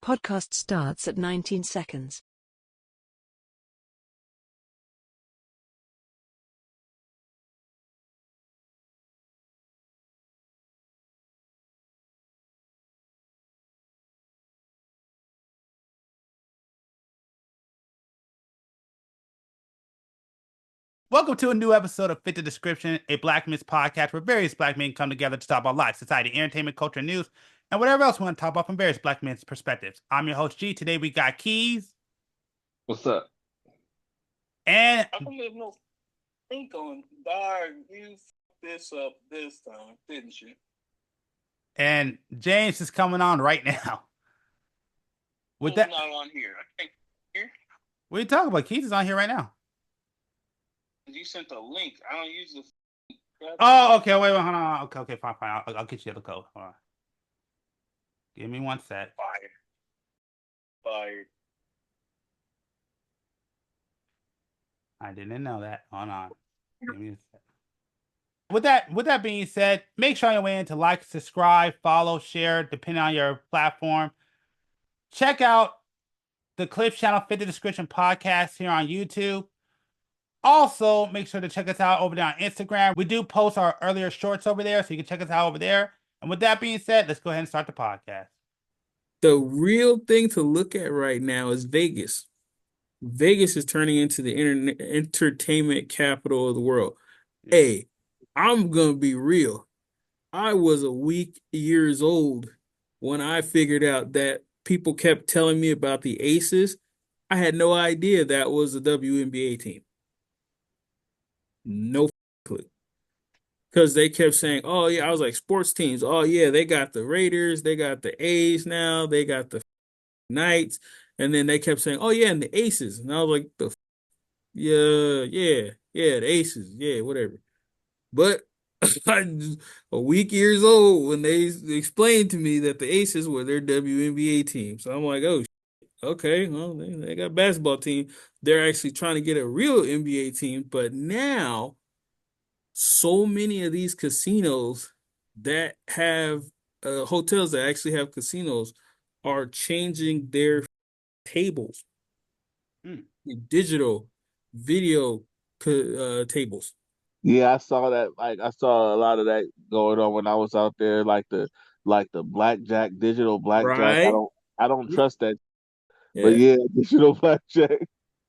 Podcast starts at 19 seconds. Welcome to a new episode of Fit the Description, a Black men's podcast where various Black men come together to talk about life, society, entertainment, culture, news, and whatever else we want to talk about from various Black men's perspectives. I'm your host, G. Today we got Keys. What's up? And I don't have no think on dog. You fucked this up this time, didn't you? and James is coming on right now. With that, not on here. I can't hear. what are you talking about? Keys is on here right now. You sent a link. I don't use the. Oh, okay. Wait, hold on. Okay, fine. I'll get you the code. Hold on. Give me one sec. Fired. I didn't know that. Hold on. Give me a sec. With that being said, make sure on your way in to like, subscribe, follow, share, depending on your platform. Check out the Clips channel, Fit the Description podcast here on YouTube. Also, make sure to check us out over there on Instagram. We do post our earlier shorts over there, so you can check us out over there. And with that being said, let's go ahead and start the podcast. The real thing to look at right now is Vegas. Vegas is turning into the entertainment capital of the world. Hey, I'm going to be real. I was a week years old when I figured out that people kept telling me about the Aces. I had no idea that was a WNBA team. No clue. Because they kept saying, oh, yeah, I was like, sports teams. Oh, yeah, they got the Raiders. They got the A's now. They got the Knights. And then they kept saying, oh, yeah, and the Aces. And I was like, yeah, the Aces. Yeah, whatever. But a week years old when they explained to me that the Aces were their WNBA team. So I'm like, oh, okay, well, they got a basketball team. They're actually trying to get a real NBA team. But now, so many of these casinos that have hotels that actually have casinos are changing their tables, digital video tables. Yeah, I saw that. Like, I saw a lot of that going on when I was out there. Like the blackjack, digital blackjack. Right. I don't trust that. Yeah. But yeah, digital blackjack.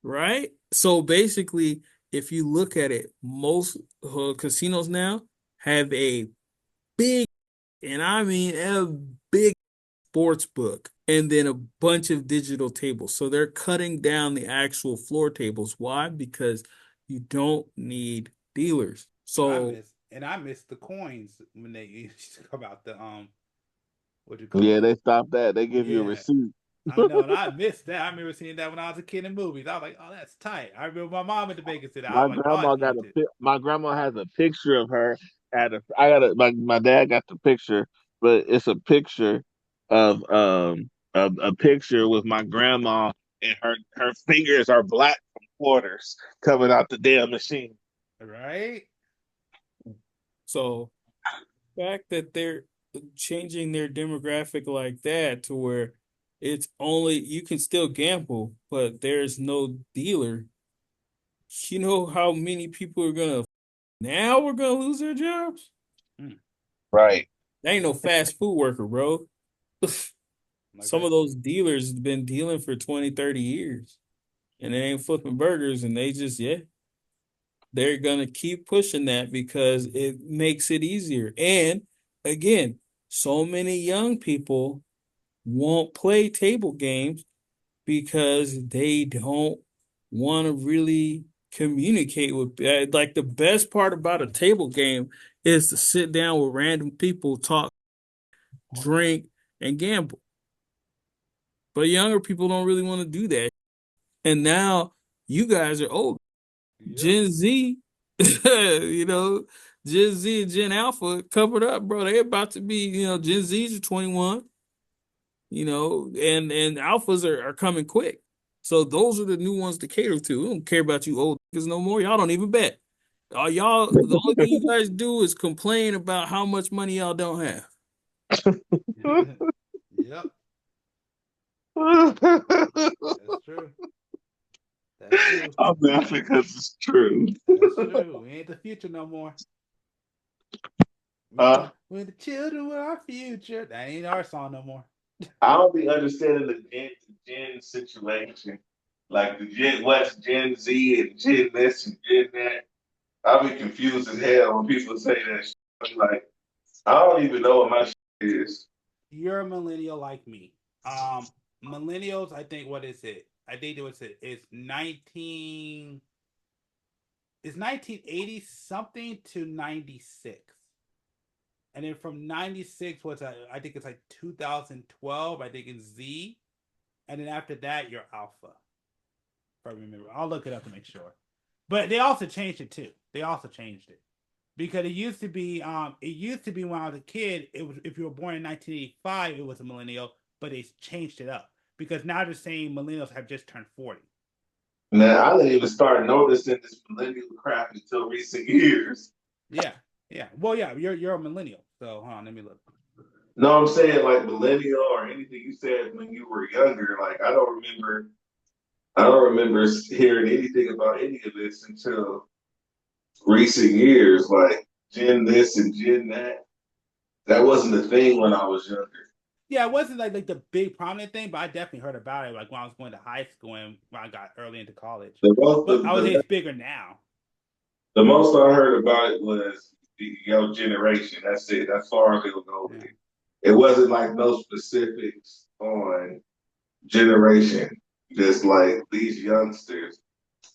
Right. So basically, if you look at it, most casinos now have a big, and I mean a big sports book, and then a bunch of digital tables. So they're cutting down the actual floor tables. Why? Because you don't need dealers. So I miss the coins when they used to come out. The what you call Yeah, it? they stopped that. They give you a receipt. I know, and I missed that. I remember seeing that when I was a kid in movies. I was like, "Oh, that's tight." I remember my mom at the Vegas City. My grandma has a picture of her my dad got the picture, but it's a picture of a picture with my grandma, and her fingers are black from quarters coming out the damn machine. Right. So the fact that they're changing their demographic like that to where it's only, you can still gamble, but there's no dealer. You know how many people are we're gonna lose their jobs? Right. They ain't no fast food worker, bro. Some of those dealers have been dealing for 20, 30 years. And they ain't flipping burgers, and they just, they're gonna keep pushing that because it makes it easier. And again, so many young people won't play table games because they don't want to really communicate with, like, the best part about a table game is to sit down with random people, talk, drink, and gamble. But younger people don't really want to do that. And now you guys are old. Yep. Gen Z, Gen Z and Gen Alpha covered up, bro. They're about to be, Gen Zs are 21, and Alphas are coming quick. So those are the new ones to cater to. We don't care about you old niggas no more. Y'all don't even bet. The only thing you guys do is complain about how much money y'all don't have. Yep. That's true. That's true. I'm laughing because it's true. That's true. We ain't the future no more. We're the children with our future. That ain't our song no more. I don't be understanding the Gen situation. Like the Gen, what's Gen Z and Gen this and Gen that. I'll be confused as hell when people say that shit. I'm like, I don't even know what my shit is. You're a millennial like me. Millennials, I think, what is it? I think it's 1980 something to 96. And then from 96 I think it's like 2012, I think it's Z. And then after that, you're Alpha. If I remember. I'll look it up to make sure. But they also changed it too. They also changed it. Because it used to be when I was a kid, it was if you were born in 1985, it was a millennial, but they changed it up. Because now they're saying millennials have just turned 40. Man, I didn't even start noticing this millennial crap until recent years. Yeah. Well, yeah, you're a millennial. So hold on, let me look. No, I'm saying like millennial or anything you said when you were younger. Like I don't remember hearing anything about any of this until recent years. Like Gen this and Gen that. That wasn't a thing when I was younger. Yeah, it wasn't like the big prominent thing, but I definitely heard about it like when I was going to high school and when I got early into college. But I would say it's bigger now. The most I heard about it was the young generation. That's it. That's far as it'll go with it. It wasn't like no specifics on generation. Just like these youngsters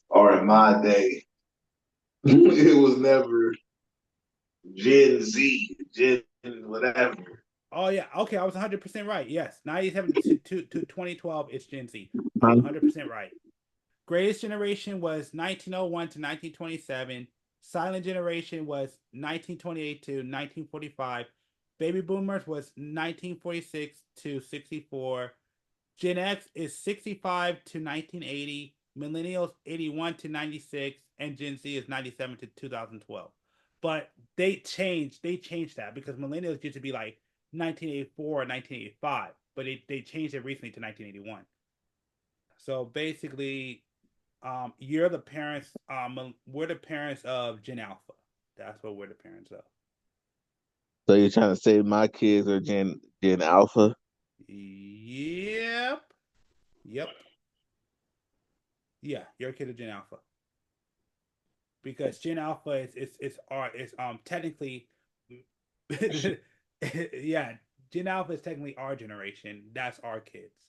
are in my day. It was never Gen Z, Gen whatever. Oh yeah, okay, I was 100% right. Yes, 97 to 2012, it's Gen Z. I was 100% right. Greatest generation was 1901 to 1927. Silent generation was 1928 to 1945. Baby boomers was 1946 to 64. Gen X is 65 to 1980. Millennials 81 to 96, and Gen Z is 97 to 2012. But they changed that because millennials used to be like 1984 or 1985, but they changed it recently to 1981. So basically, you're the parents. We're the parents of Gen Alpha. That's what we're the parents of. So you're trying to say my kids are Gen Alpha? Yep. Yeah, your kid is Gen Alpha. Because Gen Alpha is technically yeah, Gen Alpha is technically our generation. That's our kids.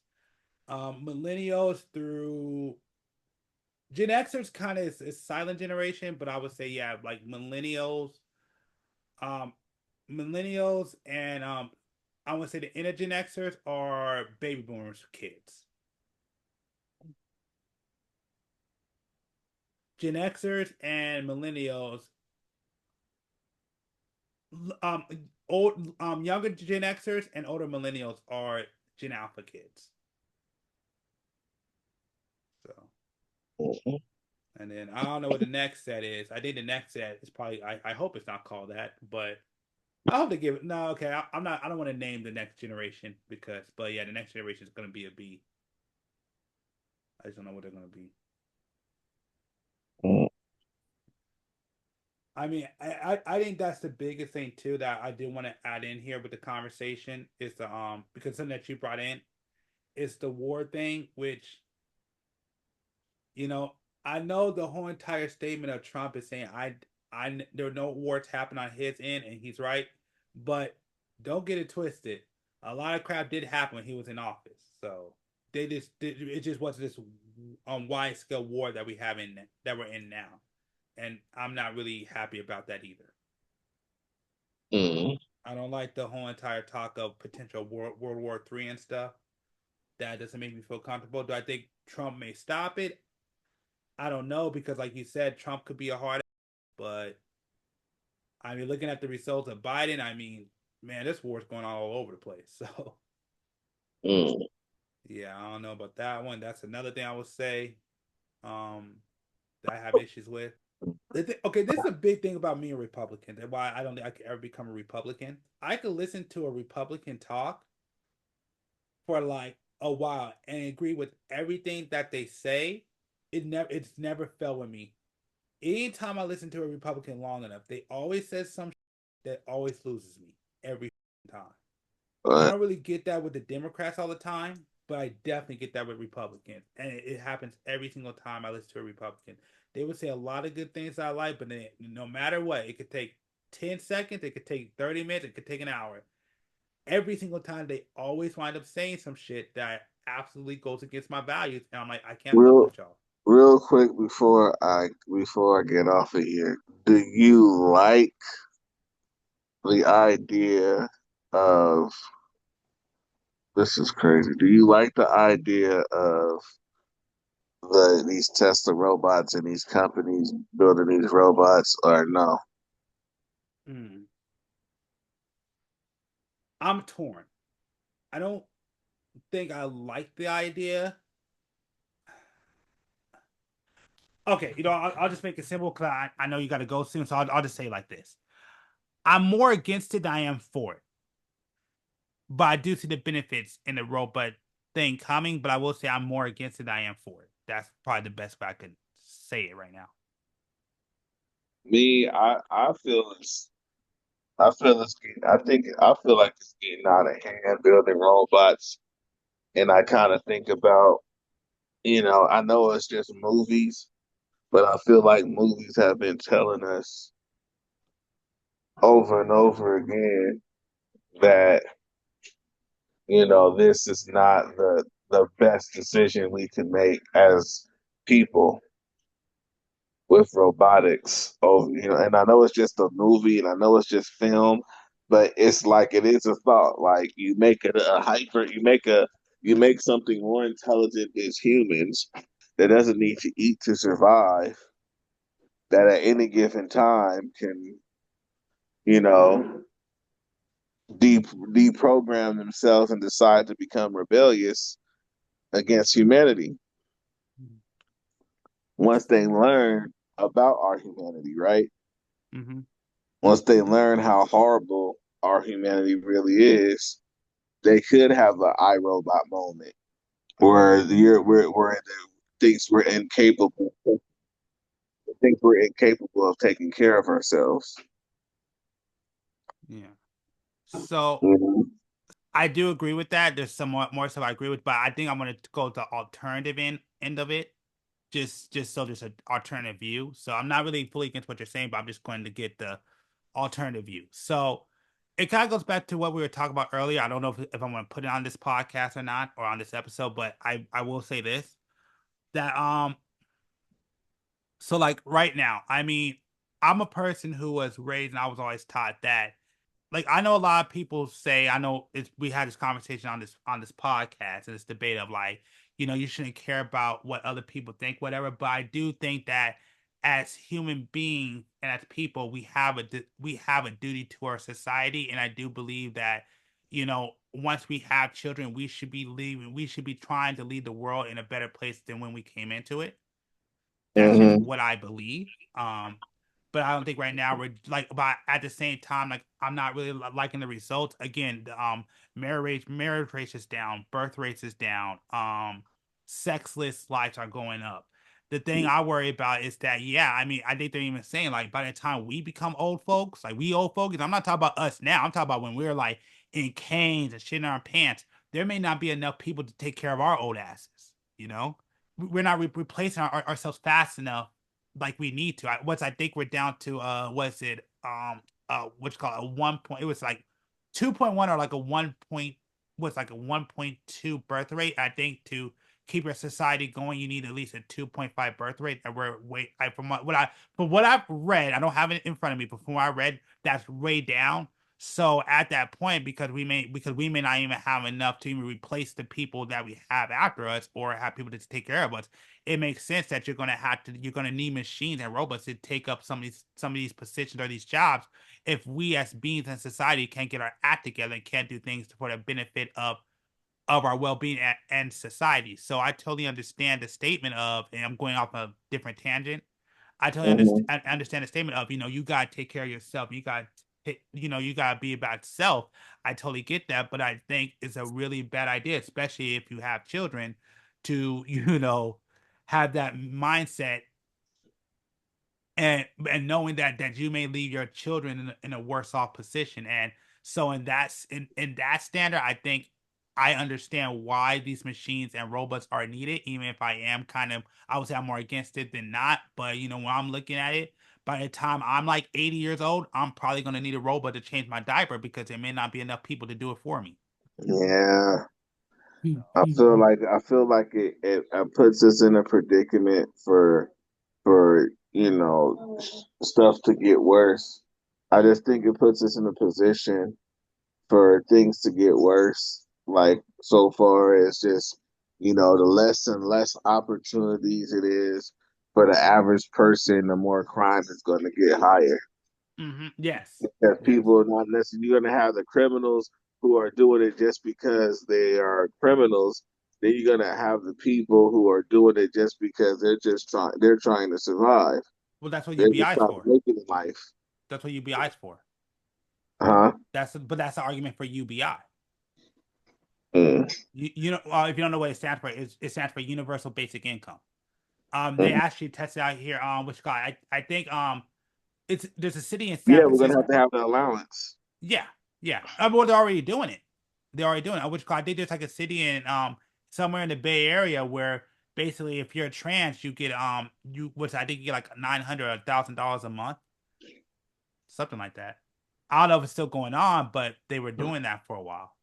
Millennials through Gen Xers kind of is silent generation, but I would say yeah, like millennials and I would say the inner Gen Xers are baby boomers kids. Gen Xers and millennials, younger Gen Xers and older millennials are Gen Alpha kids. So, and then I don't know what the next set is. I think the next set is probably I hope it's not called that, but I hope they give it. No, okay, I don't want to name the next generation but yeah, the next generation is going to be a B. I just don't know what they're going to be. I mean, I think that's the biggest thing too that I do want to add in here with the conversation is the because something that you brought in is the war thing, which I know the whole entire statement of Trump is saying there are no wars happen on his end, and he's right, but don't get it twisted. A lot of crap did happen when he was in office, so it just wasn't this wide scale war that we're in now. And I'm not really happy about that either. I don't like the whole entire talk of potential World War III and stuff. That doesn't make me feel comfortable. Do I think Trump may stop it? I don't know because, like you said, Trump could be a hard. But I mean, looking at the results of Biden, I mean, man, this war's going on all over the place. So, yeah, I don't know about that one. That's another thing I would say that I have issues with. Okay, this is a big thing about me and Republicans and why I don't think I could ever become a Republican. I could listen to a Republican talk for like a while and agree with everything that they say, it's never fell with me. Anytime I listen to a Republican long enough, they always says some that always loses me every time. I But don't really get that with the Democrats all the time, but I definitely get that with Republicans, and it happens every single time I listen to a Republican. They would say a lot of good things I like, but then no matter what, it could take 10 seconds, it could take 30 minutes, it could take an hour. Every single time, they always wind up saying some shit that absolutely goes against my values, and I'm like, I can't fuck real with y'all. real quick before I get off of here, do you like the idea of this is crazy? Do you like the idea of these Tesla robots and these companies building these robots or no? Hmm. I'm torn. I don't think I like the idea. Okay, I'll just make it simple because I know you got to go soon, so I'll just say it like this. I'm more against it than I am for it, but I do see the benefits in the robot thing coming. But I will say I'm more against it than I am for it. That's probably the best way I could say it right now. Me, I feel like it's getting out of hand building robots, and I kind of think about, I know it's just movies, but I feel like movies have been telling us over and over again that, this is not the best decision we can make as people with robotics. Oh, and I know it's just a movie and I know it's just film, but it's like it is a thought. Like you make something more intelligent as humans that doesn't need to eat to survive, that at any given time can, you know, deprogram themselves and decide to become rebellious against humanity once they learn about our humanity, right? Mm-hmm. Once they learn how horrible our humanity really is, they could have an iRobot moment where thinks we're incapable, thinks we're incapable of taking care of ourselves. Yeah. So Mm-hmm. I do agree with that. There's some more stuff I agree with, but I think I'm gonna go to the alternative end of it. Just so there's an alternative view. So I'm not really fully against what you're saying, but I'm just going to get the alternative view. So it kind of goes back to what we were talking about earlier. I don't know if I'm going to put it on this podcast or not, or on this episode, but I will say this, that so like right now, I mean, I'm a person who was raised and I was always taught that, like, I know a lot of people say, I know we had this conversation on this podcast and this debate of like, you shouldn't care about what other people think, whatever. But I do think that as human beings and as people, we have a duty to our society, and I do believe that, once we have children, we should be trying to lead the world in a better place than when we came into it. That's just Mm-hmm. what I believe. But I don't think right now we're like. But at the same time, like, I'm not really liking the results. Again, the marriage rates is down, birth rates is down. Sexless lives are going up. The thing I worry about is that, yeah, I mean, I think they're even saying like by the time we become old folks, like we old folks, I'm not talking about us now. I'm talking about when we're like in canes and shit in our pants. There may not be enough people to take care of our old asses. We're not replacing ourselves fast enough like we need to. I think we're down to what's it what's called a 1 point. It was like 2.1 or like a 1 point. What's like a 1.2 birth rate. I think to keep your society going, you need at least a 2.5 birth rate. And we're way from what I've read, I don't have it in front of me, but from what I read, that's way down. So at that point, because we may not even have enough to even replace the people that we have after us or have people to take care of us, it makes sense that you're gonna need machines and robots to take up some of these positions or these jobs if we as beings in society can't get our act together and can't do things for the benefit of our well-being and society. So I totally understand the statement of, and I'm going off a different tangent. I totally Mm-hmm. understand the statement of, you got to take care of yourself. You got you gotta be about self. I totally get that, but I think it's a really bad idea, especially if you have children, to have that mindset and knowing that you may leave your children in a worse off position. And so in that standard, I think I understand why these machines and robots are needed, even if I would say I'm more against it than not. But when I'm looking at it, by the time I'm like 80 years old, I'm probably going to need a robot to change my diaper because there may not be enough people to do it for me. Yeah. I feel like it puts us in a predicament for stuff to get worse. I just think it puts us in a position for things to get worse. Like so far as just the less and less opportunities it is for the average person, the more crime is going to get higher. Yes. Because Yes. people are not necessarily, you're going to have the criminals who are doing it just because they are criminals. Then you're going to have the people who are doing it just because they're trying to survive. Well, that's what They're just UBI is trying to for. make it in life. That's what UBI is for. Huh? But that's the argument for UBI. Mm. If you don't know what it stands for, it stands for Universal Basic Income. They Mm. actually tested out here. Which guy? I think there's a city in San Yeah, we're going Francisco. to have the allowance. Yeah, yeah. Well, they're already doing it. They're already doing it. Which guy? I think there's like a city in somewhere in the Bay Area where basically if you're trans, you get which I think you get like $900 or $1,000 a month, something like that. I don't know if it's still going on, but they were doing that for a while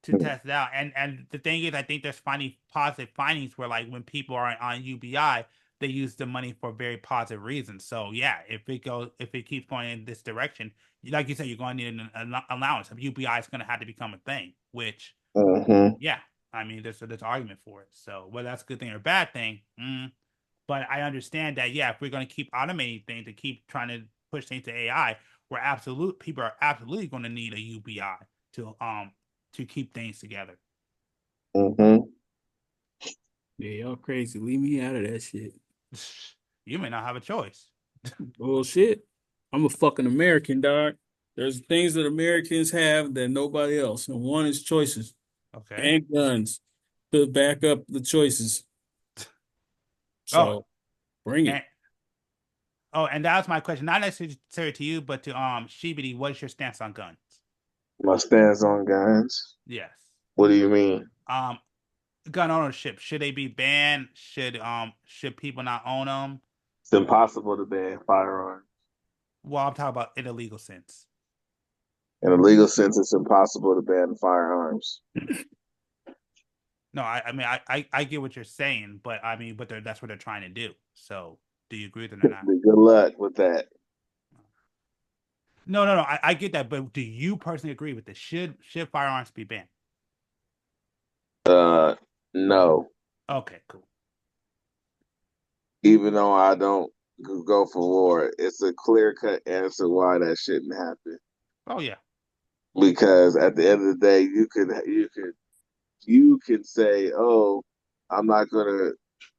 to test it out. And the thing is, I think there's finding positive findings where like when people are on UBI, they use the money for very positive reasons. So yeah, if it keeps going in this direction, like you said, you're going to need an allowance. UBI is going to have to become a thing. Which Mm-hmm. yeah, I mean there's argument for it. So whether that's a good thing or a bad thing, but I understand that yeah, if we're going to keep automating things to keep trying to push things to AI, people are absolutely going to need a UBI to keep things together. Mm-hmm. Yeah, y'all crazy. Leave me out of that shit. You may not have a choice. Bullshit. I'm a fucking American, dog. There's things that Americans have that nobody else. And one is choices Okay. and guns to back up the choices. Oh, So bring and it. and that was my question, not necessarily to you, but to Shibidi. What is your stance on guns? My stance on guns. Yes. What do you mean? Um, gun ownership, should they be banned? Should people not own them? It's impossible to ban firearms. Well, I'm talking about in a legal sense. In a legal sense, it's impossible to ban firearms. No, I mean I get what you're saying, but I mean, that's what they're trying to do. So, do you agree with it or not? Good luck with that. No, I get that, but do you personally agree with this? Should firearms be banned? No. Okay, cool. Even though I don't go for war, it's a clear cut answer why that shouldn't happen. Oh yeah. Because at the end of the day, you can say, "Oh, I'm not gonna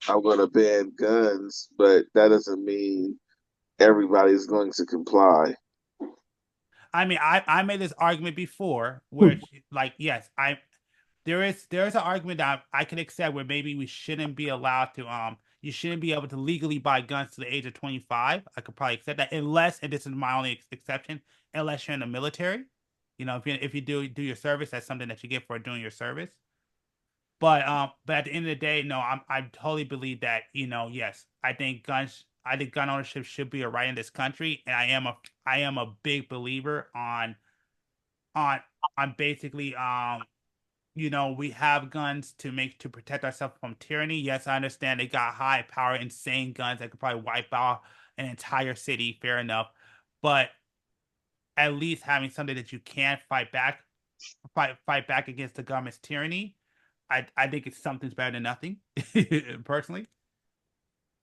I'm gonna ban guns," but that doesn't mean everybody's going to comply. I mean, I made this argument before where like yes, there's an argument that I can accept where maybe we shouldn't be allowed to you shouldn't be able to legally buy guns to the age of 25. I could probably accept that unless, and this is my only exception, unless you're in the military. If you do your service, that's something that you get for doing your service. But at the end of the day, no, I totally believe that, yes, I think gun ownership should be a right in this country. And I am a big believer on basically we have guns to protect ourselves from tyranny. Yes, I understand they got high power, insane guns that could probably wipe out an entire city. Fair enough, but at least having something that you can fight back against the government's tyranny. I think it's something's better than nothing, personally.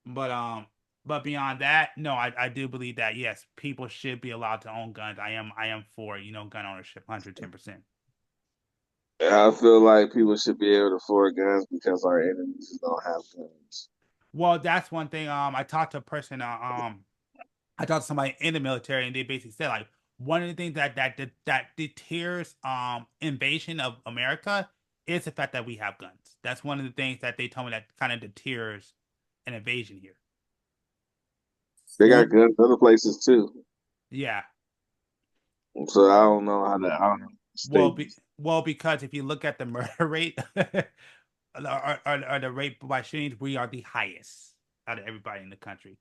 But beyond that, no, I do believe that yes, people should be allowed to own guns. I am for gun ownership, 110%. I feel like people should be able to afford guns because our enemies don't have guns. Well, that's one thing. I talked to a person I talked to somebody in the military, and they basically said like one of the things that deters invasion of America is the fact that we have guns. That's one of the things that they told me that kind of deters an invasion here. They got guns other places too. Yeah. So I don't know how that. I don't know. Because if you look at the murder rate or the rate by shootings, we are the highest out of everybody in the country.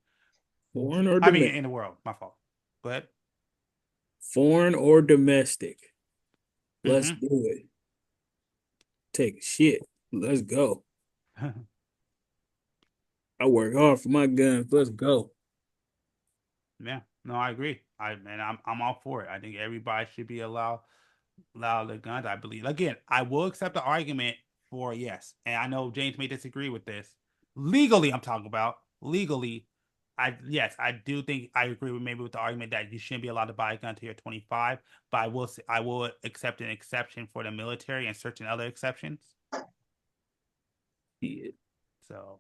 Foreign or I mean, domestic? in the world. My fault. Go ahead. Foreign or domestic? Let's Mm-hmm. do it. Take a shit. Let's go. I work hard for my guns. Let's go. Yeah, no, I agree. I'm all for it. I think everybody should be allowed the guns. I believe. Again, I will accept the argument for yes, and I know James may disagree with this. Legally, I'm talking about legally. I do think I agree with maybe with the argument that you shouldn't be allowed to buy a gun until you're 25. But I will accept an exception for the military and certain other exceptions. Yeah. So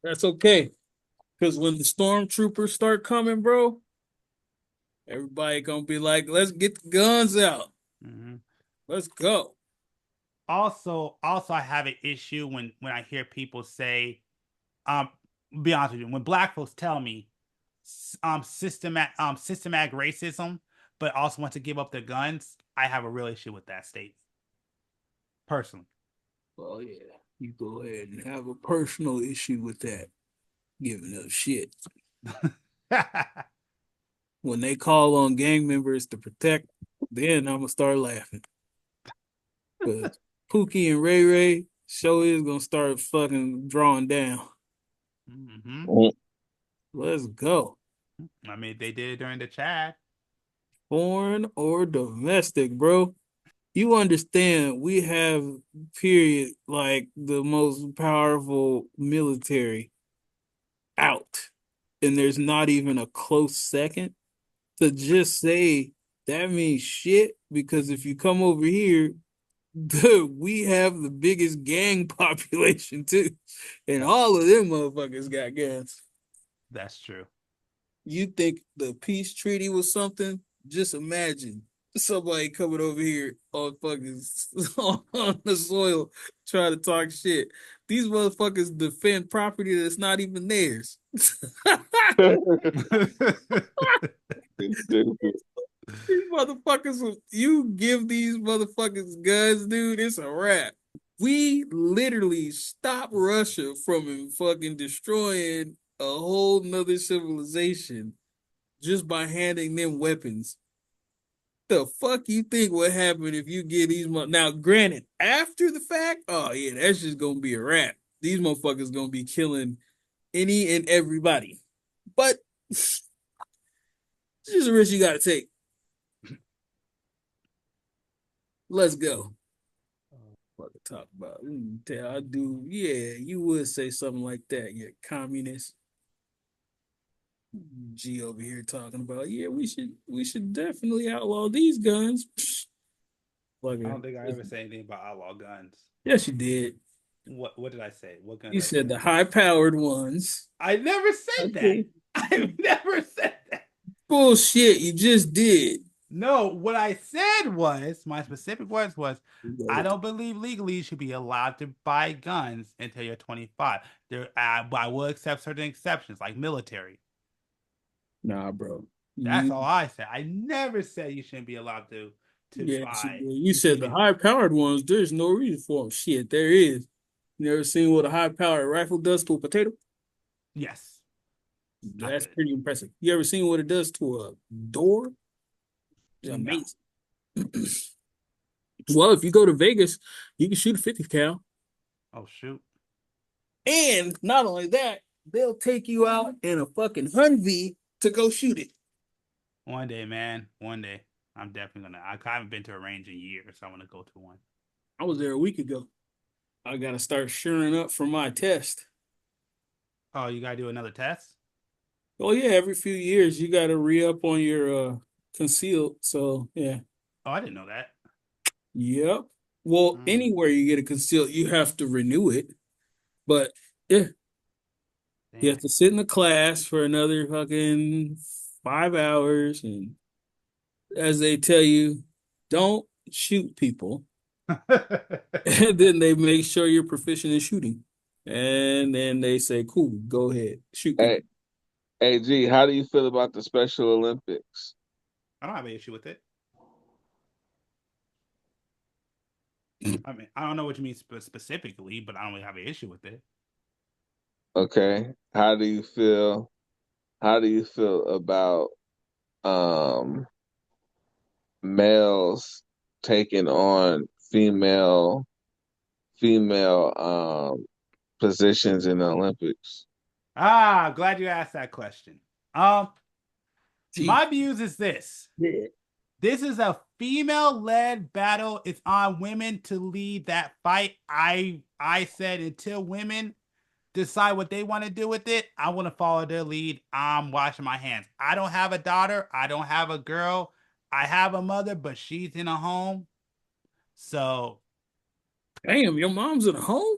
That's okay. Because when the stormtroopers start coming, bro, everybody gonna be like, let's get the guns out. mhm. Let's go. Also, I have an issue when I hear people say, um, be honest with you, when black folks tell me, systematic racism, but also want to give up their guns, I have a real issue with that statement, personally. Well, yeah, you go ahead and have a personal issue with that. Giving up shit. When they call on gang members to protect, then I'm gonna start laughing. Because Pookie and Ray Ray show is gonna start fucking drawing down. Mm-hmm. Let's go. I mean, they did it during the Chad. Foreign or domestic, bro. You understand we have, period, like the most powerful military out. And there's not even a close second. To just say that means shit, because if you come over here, we have the biggest gang population too. And all of them motherfuckers got guns. That's true. You think the peace treaty was something? Just imagine somebody coming over here on fucking on the soil trying to talk shit. These motherfuckers defend property that's not even theirs. It's stupid. These motherfuckers, you give these motherfuckers guns, dude, it's a wrap. We literally stopped Russia from fucking destroying a whole nother civilization just by handing them weapons. The fuck you think would happen if you get these now granted, after the fact, oh yeah, that's just gonna be a wrap. These motherfuckers gonna be killing any and everybody. But it's just a risk you gotta take. Let's go. What to talk about? I do. Yeah, you would say something like that. Yeah, communist. G over here talking about. Yeah, we should definitely outlaw these guns. I don't think I ever said anything about outlaw guns. Yes, you did. What did I say? What gun? You said the high-powered ones. I never said that. I've never said that. Bullshit, you just did. No, what I said was, my specific words was, I don't believe legally you should be allowed to buy guns until you're 25. But I will accept certain exceptions, like military. Nah, bro. That's all I said. I never said you shouldn't be allowed to buy. You said the high-powered ones, there's no reason for them. Shit, there is. You never seen what a high-powered rifle does to a potato? Yes. That's pretty impressive. You ever seen what it does to a door? It's amazing. Well, if you go to Vegas, you can shoot a 50 cal. Oh, shoot. And not only that, they'll take you out in a fucking Humvee to go shoot it. One day, man. One day. I'm definitely gonna. I haven't been to a range in years, so I want to go to one. I was there a week ago. I gotta start shoring up for my test. Oh, you gotta do another test? Oh yeah, every few years you gotta re-up on your concealed. So yeah. Oh, I didn't know that. Yep. Well, anywhere you get a concealed, you have to renew it. But yeah. You have to sit in the class for another fucking 5 hours, and as they tell you, don't shoot people. And then they make sure you're proficient in shooting. And then they say, cool, go ahead, shoot people. Hey, G, how do you feel about the Special Olympics? I don't have an issue with it. I mean, I don't know what you mean specifically, but I don't really have an issue with it. Okay. How do you feel about males taking on female positions in the Olympics? Glad you asked that question. Gee. My views is this. Yeah. This is a female-led battle. It's on women to lead that fight. I said until women decide what they want to do with it, I want to follow their lead. I'm washing my hands. I don't have a daughter. I don't have a girl. I have a mother, but she's in a home. So, Damn, your mom's at home?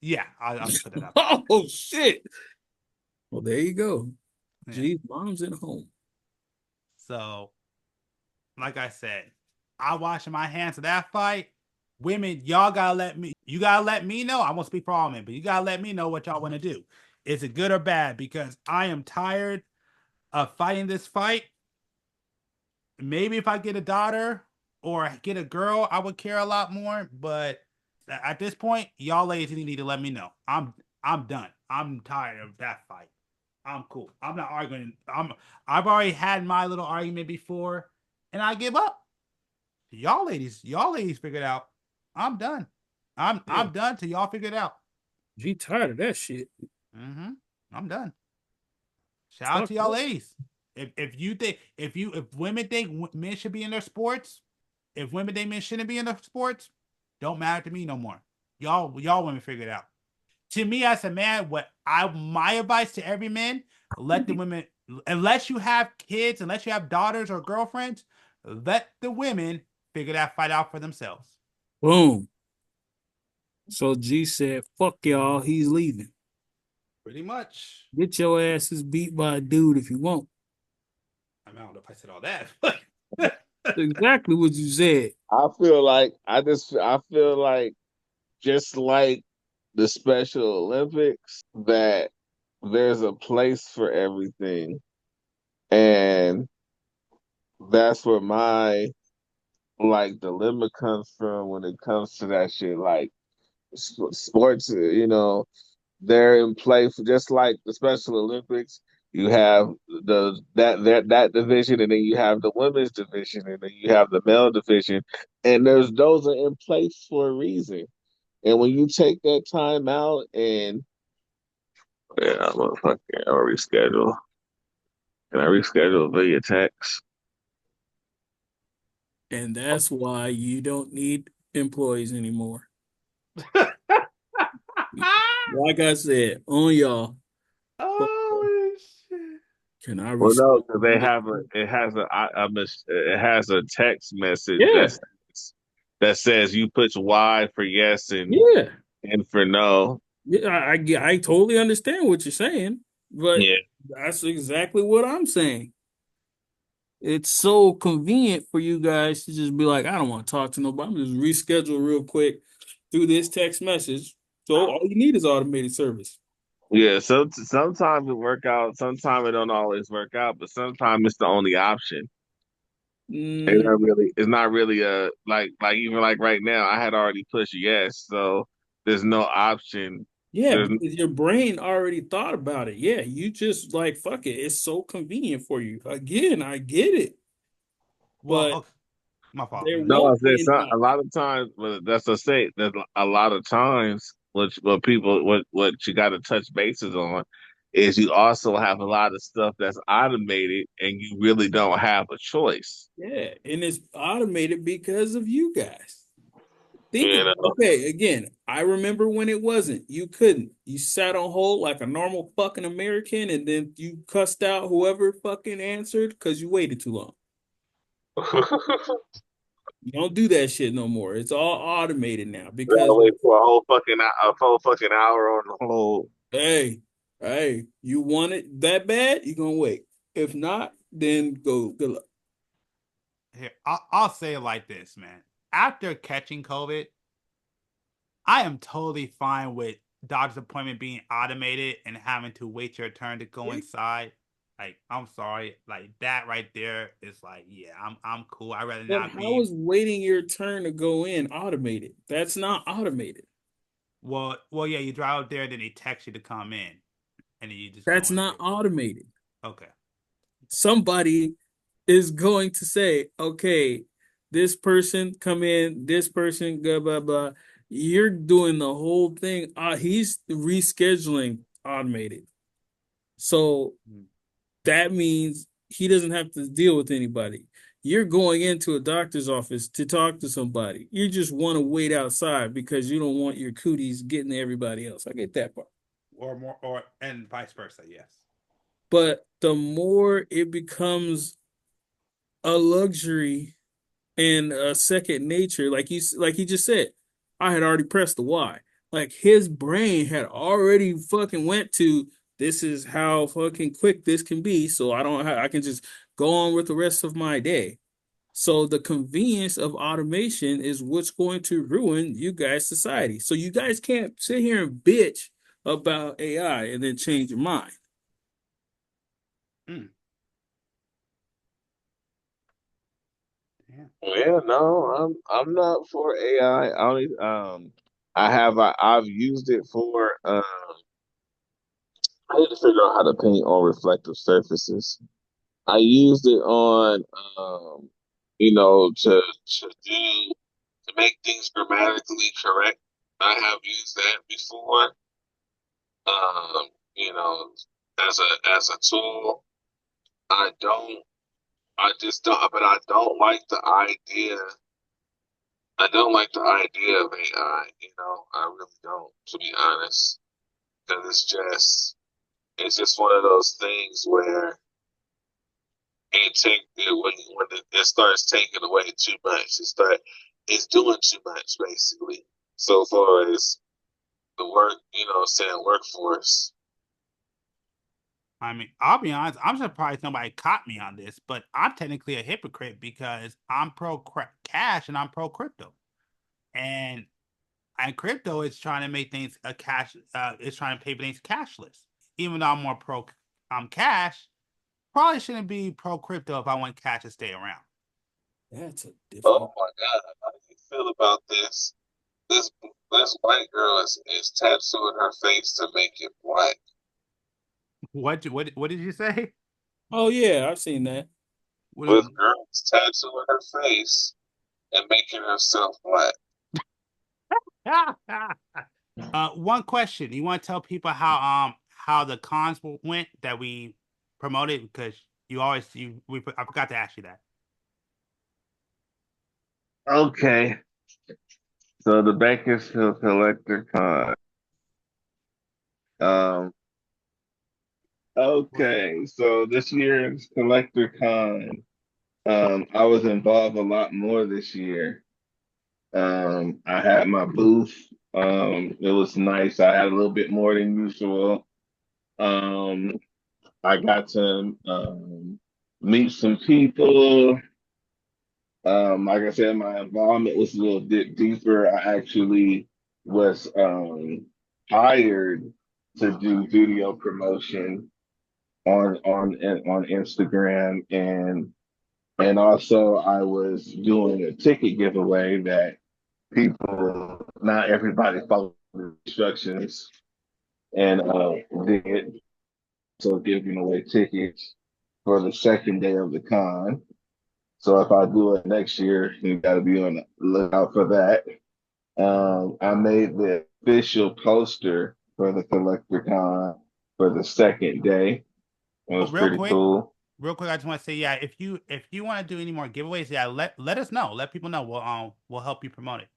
Yeah, I'll just put that out. Oh, shit. Well, there you go. Yeah. Gee, mom's at home. So, like I said, I washing my hands of that fight. Women, you gotta let me know. I won't speak for all men, but you gotta let me know what y'all want to do. Is it good or bad? Because I am tired of fighting this fight. Maybe if I get a daughter or get a girl, I would care a lot more. But at this point, y'all ladies need to let me know. I'm done. I'm tired of that fight. I'm cool. I'm not arguing. I've already had my little argument before, and I give up. Y'all ladies figure it out. I'm done. I'm done till y'all figure it out. Gee, tired of that shit. I'm done. Shout out to y'all ladies. If women think men should be in their sports, if women think men shouldn't be in their sports, don't matter to me no more. Y'all women figure it out. To me as a man, my advice to every man, let the women, unless you have kids, unless you have daughters or girlfriends, let the women figure that fight out for themselves. Boom. So G said, fuck y'all, he's leaving. Pretty much. Get your asses beat by a dude if you want. I mean, I don't know if I said all that. That's exactly what you said. I feel like just like the Special Olympics, that there's a place for everything. And that's where my dilemma comes from when it comes to that shit. Like sports, they're in play for, just like the Special Olympics. You have that division, and then you have the women's division, and then you have the male division, and those are in place for a reason. And when you take that time out, and I'm gonna reschedule. Can I reschedule via text? And that's why you don't need employees anymore. Like I said, on y'all. Oh shit! Can I Well, no, reschedule? because it has a text message Yeah. that says you put Y for yes and for no. Yeah, I totally understand what you're saying, but Yeah. that's exactly what I'm saying. It's so convenient for you guys to just be like, I don't want to talk to nobody. I'm just reschedule real quick through this text message. So all you need is automated service. Yeah, so sometimes it work out, sometimes it don't always work out, but sometimes it's the only option. It's not really like even like right now, I had already pushed yes, so there's no option. Yeah, because your brain already thought about it. Yeah, you just like, fuck it. It's so convenient for you. Again, I get it. Well, But okay. My fault. No, it's not a lot of times, but that's to say that a lot of times what you got to touch bases on is you also have a lot of stuff that's automated and you really don't have a choice. Yeah, and it's automated because of you guys. You Okay, again, I remember when it wasn't. You couldn't. You sat on hold like a normal fucking American, and then you cussed out whoever fucking answered because you waited too long. You don't do that shit no more. It's all automated now We gotta because wait for a whole fucking hour on the hold. hey, you want it that bad, you're gonna wait. If not, then go good luck. Here, I'll say it like this, man. After catching COVID, I am totally fine with doctor's appointment being automated and having to wait your turn to go inside. Like, I'm sorry, like that right there is like, yeah, I'm cool. I'd rather But not how be. is waiting your turn to go in automated? That's not automated. Well, yeah, you drive up there, then they text you to come in, and then you just go That's in. not automated. Okay. Somebody is going to say, okay, this person come in, this person, blah, blah, blah. You're doing the whole thing. He's rescheduling automated. So that means he doesn't have to deal with anybody. You're going into a doctor's office to talk to somebody. You just want to wait outside because you don't want your cooties getting to everybody else. I get that part. Or more, or and vice versa. Yes. But the more it becomes a luxury and a second nature, like he just said, I had already pressed the Y. Like his brain had already fucking went to this is how fucking quick this can be, so I can just go on with the rest of my day. So the convenience of automation is what's going to ruin you guys' society. So you guys can't sit here and bitch about AI and then change your mind. Mm. Yeah. Yeah, no, I'm not for AI. I only I've used it for I need to figure out how to paint on reflective surfaces. I used it on to make things grammatically correct. I have used that before. Um, you know, as a tool. I don't I just don't but I don't like the idea. I don't like the idea of AI, I really don't, to be honest. Because it's just one of those things where when it starts taking away too much. It's doing too much basically. So far as the work, saying workforce. I mean, I'll be honest. I'm surprised nobody caught me on this, but I'm technically a hypocrite because I'm pro cash and I'm pro crypto, and crypto is trying to make things a cash. It's trying to pay for things cashless. Even though I'm more pro cash, probably shouldn't be pro crypto if I want cash to stay around. That's a different. Oh my God, how do you feel about this? This this white girl is tattooing her face to make it black. What did you say? Oh yeah, I've seen that. This girl is tattooing her face and making herself black. One question. You want to tell people how the cons went that we promoted because I forgot to ask you that. Okay. So the Bakersfield Collector Con. Um, okay, so this year's Collector Con, I was involved a lot more this year. I had my booth. It was nice. I had a little bit more than usual. Um, I got to meet some people. Like I said, my involvement was a little bit deeper. I actually was hired to do video promotion on Instagram, and also I was doing a ticket giveaway that people, not everybody followed the instructions, and did, so giving away tickets for the second day of the con. So if I do it next year, you got to be on the lookout for that. I made the official poster for the Collector Con for the second day. It was Real pretty quick, cool. I just want to say, yeah, if you want to do any more giveaways, yeah, let us know. Let people know. We'll help you promote it.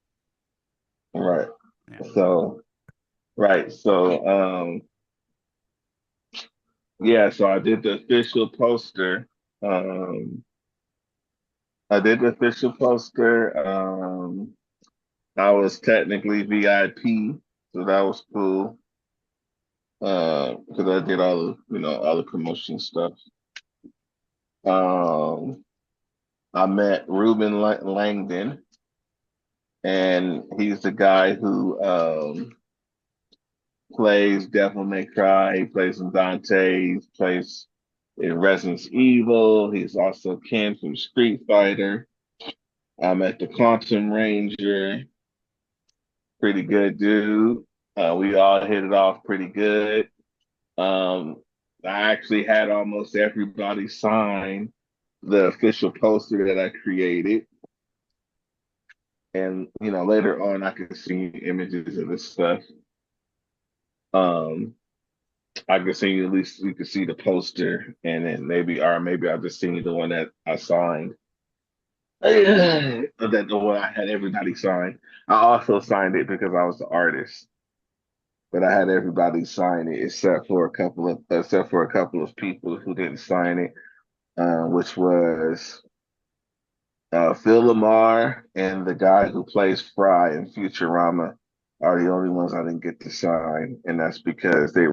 Right. Yeah. So, right. So, yeah, so I did the official poster. Um, I did the official poster. I was technically VIP, so that was cool. Because I did all the promotion stuff. Um, I met Ruben Langdon, and he's the guy who plays Devil May Cry. He plays in Dante. He plays in Resident Evil. He's also Ken from Street Fighter. I met the Quantum Ranger. Pretty good dude. We all hit it off pretty good. Um, I actually had almost everybody sign the official poster that I created. And later on I could see images of this stuff. Um, I could see at least you could see the poster, and then maybe I'll just see the one that I signed. That the one I had everybody sign. I also signed it because I was the artist, but I had everybody sign it except for a couple of people who didn't sign it, which was Phil Lamar and the guy who plays Fry in Futurama are the only ones I didn't get to sign, and that's because they.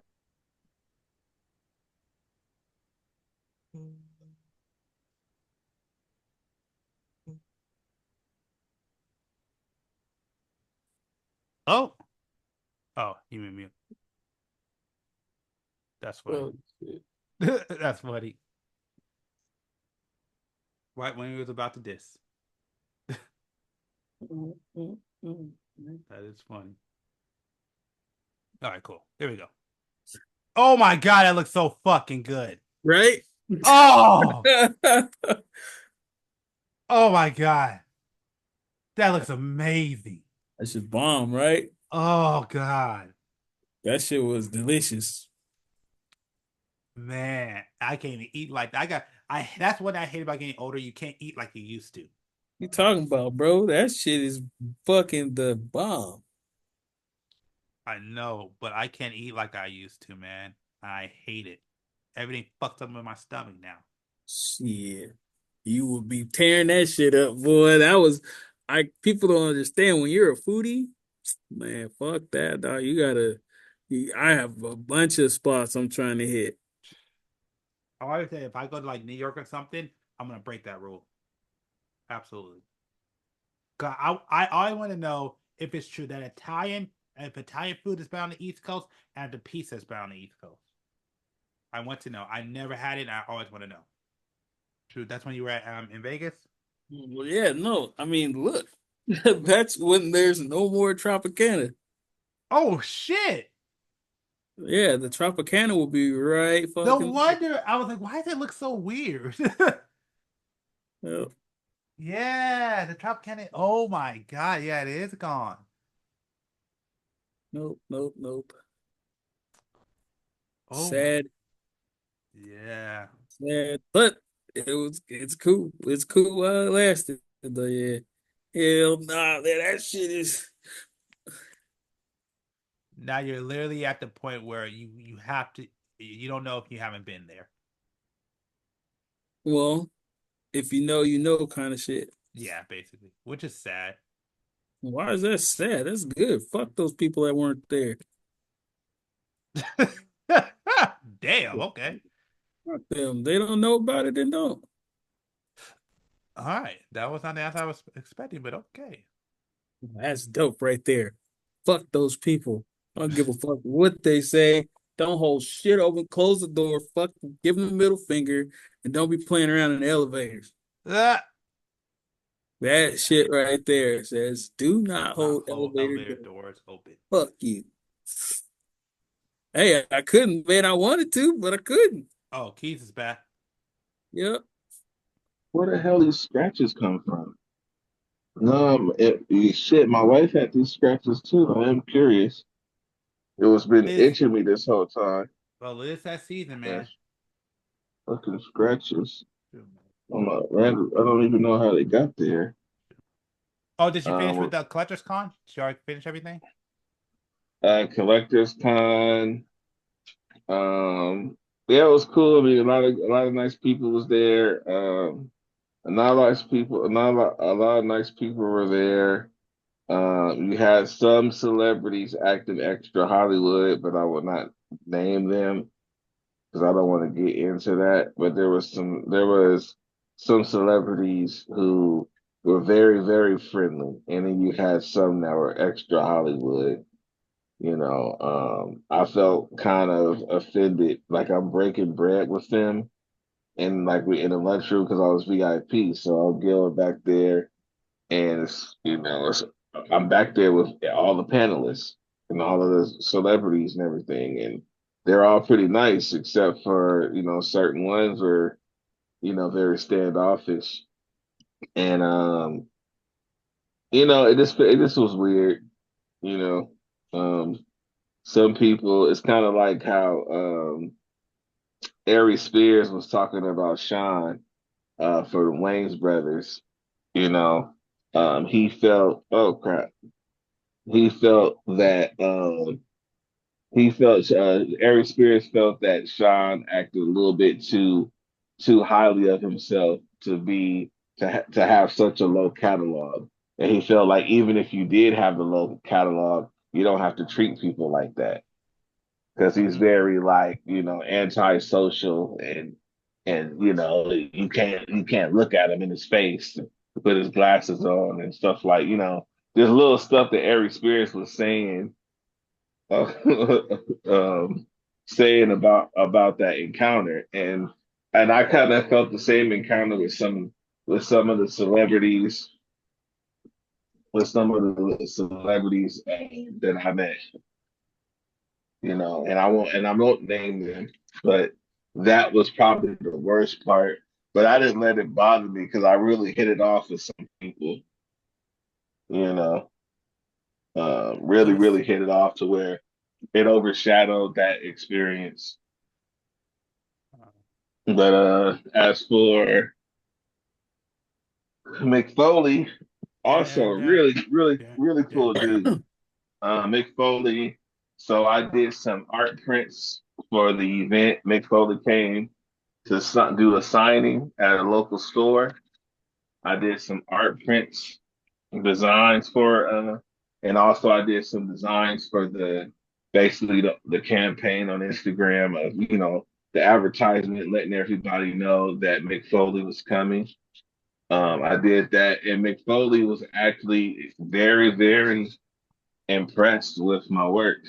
Oh, you mean mute. That's funny. Oh, shit. That's funny. Right when he was about to diss. That is funny. All right, cool. Here we go. Oh my god, that looks so fucking good. Right? Oh, oh my god, that looks amazing. That shit bomb, right? Oh god, That shit was delicious. man, I can't even eat like that. That's what I hate about getting older. You can't eat like you used to. You talking about, bro? That shit is fucking the bomb. I know, but I can't eat like I used to, man. I hate it. Everything fucked up in my stomach now. Shit. You would be tearing that shit up, boy. People don't understand when you're a foodie, man, fuck that, dog. I have a bunch of spots I'm trying to hit. I always say if I go to like New York or something, I'm gonna break that rule. Absolutely. Cause I want to know if it's true that if Italian food is bound on the East Coast and the pizza is bound on the East Coast. I want to know. I never had it, and I always want to know. True. That's when you were at in Vegas. Well, yeah, no. I mean, look, that's when there's no more Tropicana. Oh shit! Yeah, the Tropicana will be right No fucking. wonder I was like, why does it look so weird? Yeah. Yeah, the Tropicana. Oh my god, yeah, it is gone. Nope, nope, nope. Oh my, Sad, yeah. sad, but it's cool. It's cool while it lasted. Though, yeah. Hell nah, man, that shit is. Now you're literally at the point where you have to. You don't know if you haven't been there. Well, if you know kind of shit. Yeah, basically, which is sad. Why is that sad? That's good. Fuck those people that weren't there. Damn. Okay. Fuck them. They don't know about it, then don't. All right. That was not the answer I was expecting, but okay. That's dope right there. Fuck those people. I don't give a fuck what they say. Don't hold shit open. Close the door. Fuck. Give them the middle finger, and don't be playing around in the elevators. Ah, That shit right there says, "Do not hold whole elevator elevator doors." doors open. Fuck you. Hey, I couldn't, man. I wanted to, but I couldn't. Oh, Keith is back. Yep. Where the hell these scratches come from? Shit, my wife had these scratches too. I am curious. It was been It's itching me this whole time. well, it's that season, man. Yes, fucking scratches. I don't even know how they got there. Oh, did you finish with Um, the Collector's Con? Did you already finish everything? Collector's Con. Yeah, it was cool. I mean, a lot of nice people was there. A lot of nice people were there. You had some celebrities acting extra Hollywood, but I will not name them because I don't want to get into that. But there was some celebrities who were very, very friendly, and then you had some that were extra Hollywood. I felt kind of offended, like I'm breaking bread with them, and like we in the lunchroom because I was VIP, so I'll go back there, and I'm back there with all the panelists and all of the celebrities and everything, and they're all pretty nice except for certain ones were very standoffish, and it just was weird, you know. Some people, it's kind of like how Ari Spears was talking about Sean for the Wayne's brothers. You know, he felt, oh crap, he felt that Ari Spears felt that Sean acted a little bit too highly of himself to have such a low catalog, and he felt like even if you did have the low catalog, you don't have to treat people like that because he's very like antisocial, and you can't look at him in his face, put his glasses on and stuff like there's little stuff that Ari Spears was saying uh, um, saying about that encounter, and I kind of felt the same encounter with some of the celebrities that I met, and I won't name them, but that was probably the worst part. But I didn't let it bother me because I really hit it off with some people, you know, really, really hit it off to where it overshadowed that experience. But as for McFoley, also really, really, really cool dude. Mick Foley. So I did some art prints for the event. Mick Foley came to do a signing at a local store. I did some art prints, designs and also I did some designs for basically the campaign on Instagram of, the advertisement, letting everybody know that Mick Foley was coming. I did that, and Mick Foley was actually very, very impressed with my work.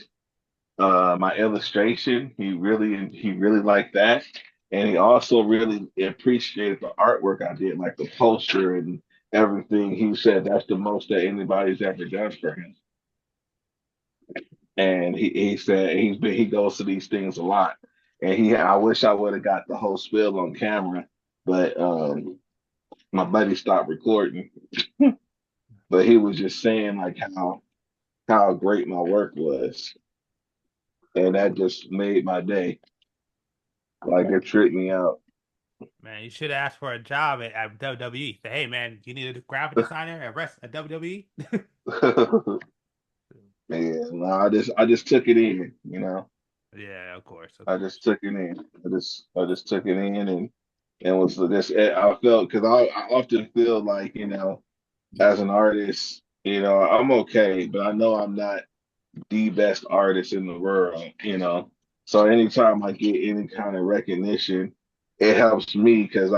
My illustration, he really liked that, and he also really appreciated the artwork I did, like the poster and everything. He said that's the most that anybody's ever done for him, and he said he goes to these things a lot, and I wish I would have got the whole spiel on camera, but my buddy stopped recording, but he was just saying like how great my work was. And that just made my day. Like it tripped me out. Man, you should have asked for a job at WWE. Say, hey man, you need a graphic designer at WWE? Man, no, I just took it in. Yeah, of course. I just took it in. I just took it in and was this I felt because I often feel like, as an artist, I'm okay, but I know I'm not the best artist in the world. So anytime I get any kind of recognition, it helps me because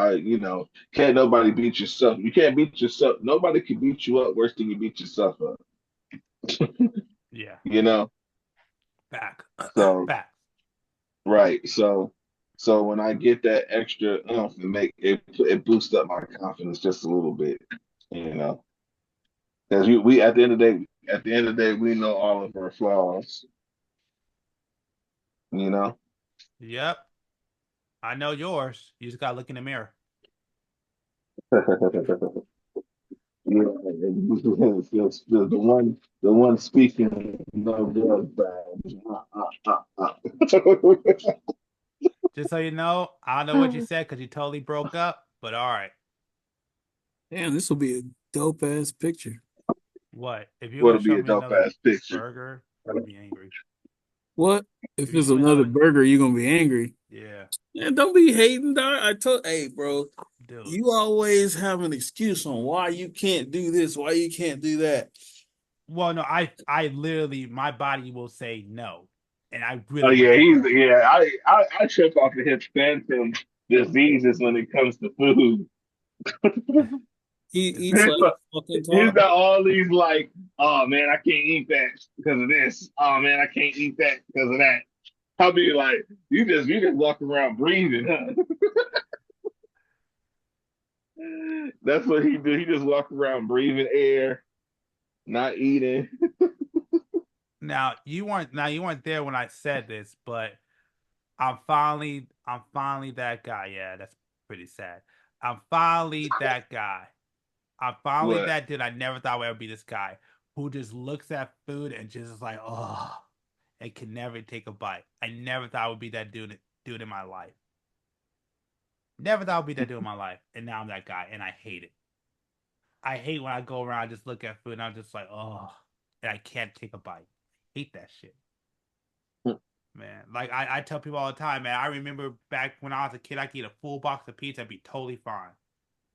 can't nobody beat yourself. You can't beat yourself. Nobody can beat you up worse than you beat yourself up. Yeah. You know? Back. So Back. right. So when I get that extra it boosts up my confidence just a little bit, you know. Because we at the end of the day, we know all of our flaws, you know. Yep. I know yours. You just gotta look in the mirror. Yeah, the one speaking no good bad. Just so you know, I don't know what you said because you totally broke up, but all right. Damn, this will be a dope ass picture. What? If you're What'll gonna be show a me dope another ass picture? burger, I'll be angry. What? If If you it's give me another another, burger, you're gonna be angry. yeah. Man, don't be hating, dog. Hey, bro. dude. You always have an excuse on why you can't do this, why you can't do that. Well, no, I literally, my body will say no, and I Oh really want yeah, that he's girl. yeah. I trip off of his phantom diseases when it comes to food. He eats like a fucking He's toddler. got all these like, oh man, I can't eat that because of this. Oh man, I can't eat that because of that. I'll be like, you just walk around breathing, huh? That's what he do. He just walk around breathing air, not eating. Now you weren't there when I said this, but I'm finally that guy. Yeah, that's pretty sad. I'm finally that guy. I'm finally What? that dude. I never thought I would ever be this guy who just looks at food and just is like, oh, and can never take a bite. I never thought I would be that dude in my life. Never thought I would be that dude in my life, and now I'm that guy, and I hate it. I hate when I go around, I just look at food, and I'm just like, oh, and I can't take a bite. I hate that shit. Man, like I tell people all the time, man. I remember back when I was a kid, I could eat a full box of pizza and be totally fine.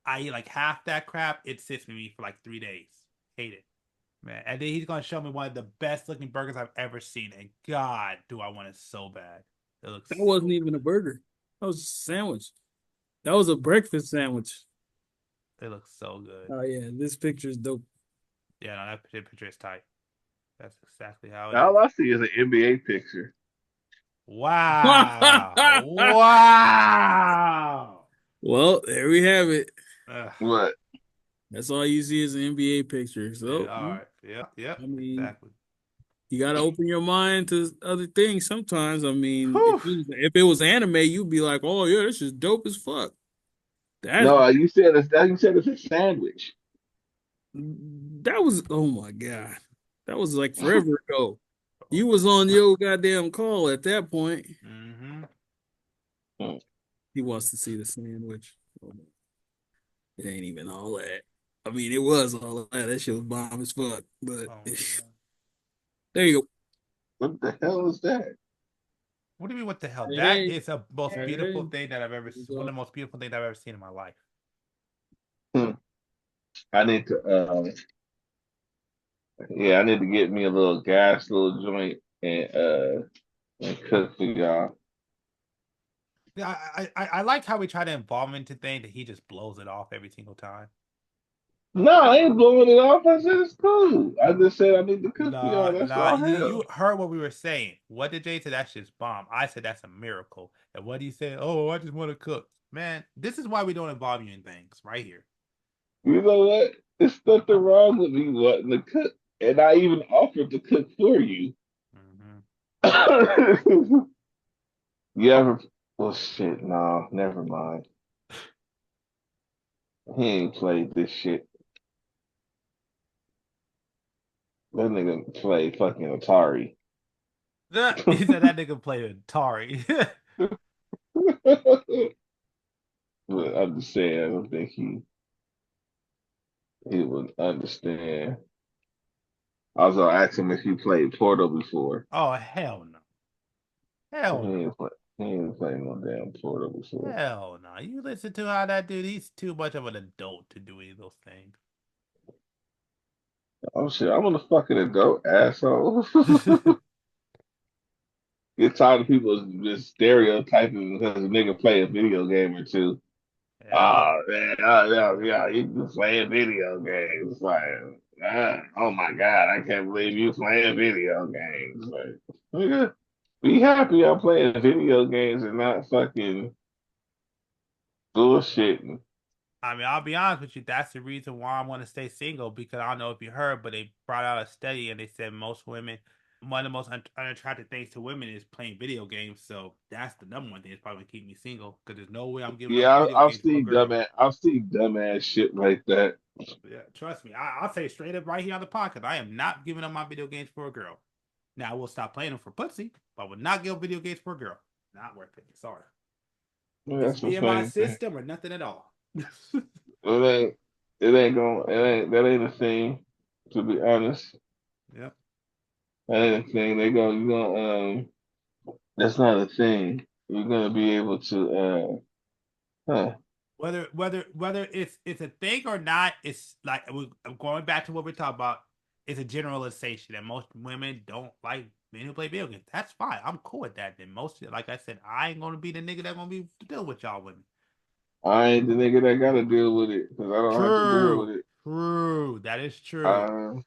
I eat like half that crap, it sits with me for like 3 days. Hate it, man. And then he's gonna show me one of the best looking burgers I've ever seen, and God, do I want it so bad. It looks That so wasn't even a burger. That was a sandwich. That was a breakfast sandwich. it looks so good. Oh yeah, this picture is dope. Yeah, no, that picture is tight. That's exactly how it is. All I see is an NBA picture. Wow, wow. Well, there we have it. Ugh. What? That's all you see is an NBA picture. Yeah, So, all right. Yep. I mean, Exactly. you got to open your mind to other things sometimes. I mean, Whew. if it was anime, you'd be like, "Oh yeah, this is dope as fuck." That No, you said it's a sandwich. that was oh my god, that was like forever ago. You was on your goddamn call at that point. Mm-hmm. He wants to see the sandwich. It ain't even all that. I mean, it was all that. That shit was bomb as fuck. But Oh, there you go. What the hell is that? what do you mean? What the hell? That Hey, is the most hey, beautiful hey. thing that I've ever. One of the most beautiful things I've ever seen in my life. Hmm. I need to yeah, I need to get me a little gas little joint and cook for y'all. Yeah, I like how we try to involve him into things that he just blows it off every single time. No, I ain't blowing it off. I said it's cool. I just said I need to cook for y'all. That's Nah, all you hell. heard what we were saying. What did Jay say? That shit's bomb. I said that's a miracle. And what he said, oh, I just want to cook. Man, this is why we don't involve you in things right here. You know what? There's nothing wrong with me wanting to cook. And I even offered to cook for you. Mm-hmm. You ever well shit, no, never mind. He ain't played this shit. That nigga played fucking Atari. He said that nigga played Atari. But I'm just saying, I don't think he would understand. I was gonna ask him if he played Portal before. Oh, hell no. He Hell no. ain't play, he ain't played no damn Portal before. Hell no. You listen to how that dude, he's too much of an adult to do any of those things. Oh shit, I'm gonna fucking adult asshole. Get tired of people just stereotyping because a nigga play a video game or two. Yeah, Oh man, yeah, you can play video games. Like, oh my god, I can't believe you playing video games. Like, nigga, be happy I'm playing video games and not fucking bullshitting. I mean, I'll be honest with you. That's the reason why I want to stay single because I don't know if you heard, but they brought out a study and they said most women, one of the most unattractive things to women is playing video games. So that's the number one thing that's probably keep me single because there's no way I'm giving up Yeah, video games for a girl. I've seen dumbass shit like that. Yeah, trust me. I'll say straight up right here on the podcast, I am not giving up my video games for a girl. Now I will stop playing them for pussy, but I would not give up video games for a girl. Not worth it. Sorry. Well, It's that's the me and my same thing. system or nothing at all. That ain't a thing. To be honest, Yep. that ain't a thing. You gonna that's not a thing. You're gonna be able to huh. Whether it's a thing or not, it's like I'm going back to what we're talking about. It's a generalization that most women don't like men who play video games. That's fine. I'm cool with that. Then most, like I said, I ain't gonna be the nigga that gonna be to deal with y'all women. I ain't the nigga that gotta deal with it because I don't have to deal with True, it. true. That is true. Uh,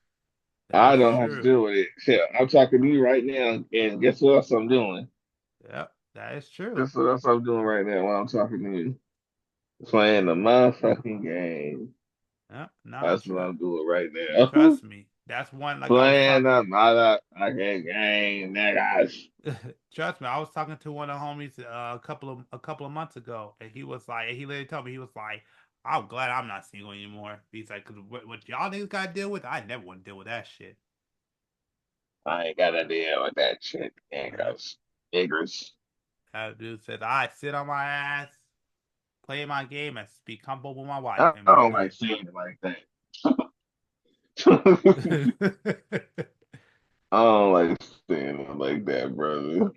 That I is don't have to true. deal with it. Shit, I'm talking to you right now, and guess what else I'm doing? Yep, that is true. Guess what else I'm doing right now while I'm talking to you? Playing the motherfucking game. Yep, nah, That's what I'm doing right now. trust me. That's one like I was Playing talking. the motherfucking game, niggas. Trust me, I was talking to one of the homies a couple of months ago, and he was like, he literally told me he was like, "I'm glad I'm not single anymore." He's like, "Cause what y'all niggas got to deal with, I never want to deal with that shit." I ain't gotta deal with that shit, Yep. niggas. Niggers. That dude said, "I sit on my ass, play my game, and be comfortable with my wife, I and be don't like good." saying it like that. I don't like saying it like that, brother.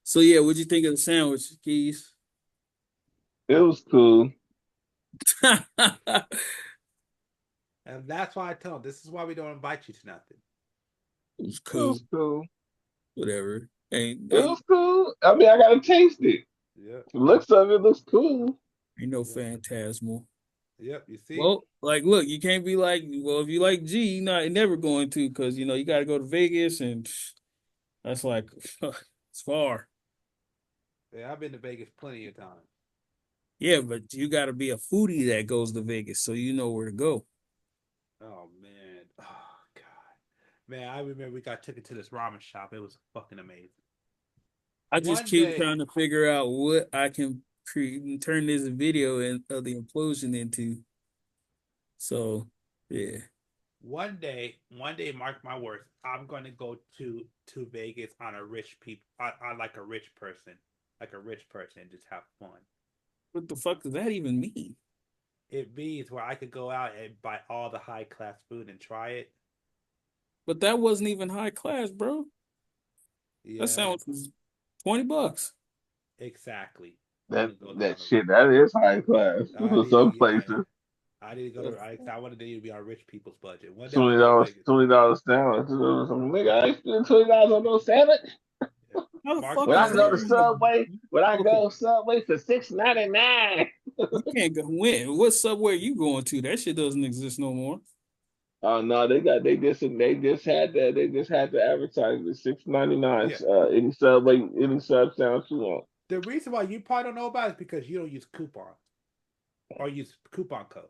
So yeah, what'd you think of the sandwich, Keys? It was cool. And that's why I tell him, this is why we don't invite you to nothing. It was It cool. was cool. Whatever. Ain't It was cool. I mean, I gotta taste it. Yep. The looks of it looks cool. no phantasmal. Yep. You see? Well, like, look, you can't be like, well, if you like G, you're not never going to, because you know you got to go to Vegas, and that's like it's far. Yeah, I've been to Vegas plenty of times. Yeah, but you got to be a foodie that goes to Vegas, so you know where to go. Oh man. Oh god. Man, I remember we got took it to this ramen shop. It was fucking amazing. I just One keep day, trying to figure out what I can turn this video of the implosion into. So, yeah. one day, mark my words, I'm going to go to Vegas on a rich people, on like a rich person, and just have fun. What the fuck does that even mean? It means where I could go out and buy all the high class food and try it. But that wasn't even high class, bro. Yeah, That sandwich was $20. exactly. That Go down that the shit, that is high class I for need to, some yeah, places. I need to go to. I wanted to be on rich people's budget. One day I'm Twenty gonna go to dollars, Vegas. $20 sandwich. Some nigga, I ain't spending $20 on no sandwich. Yeah. How the Mark fuck When my I is go that to words. even Subway, when I okay? go Subway for $6.99. You can't go win. What subway you going to? That shit doesn't exist no more. Oh no, they just had to advertise the $6.99. Yeah. Any sub sandwich you want. The reason why you probably don't know about it is because you don't use coupons or use coupon codes.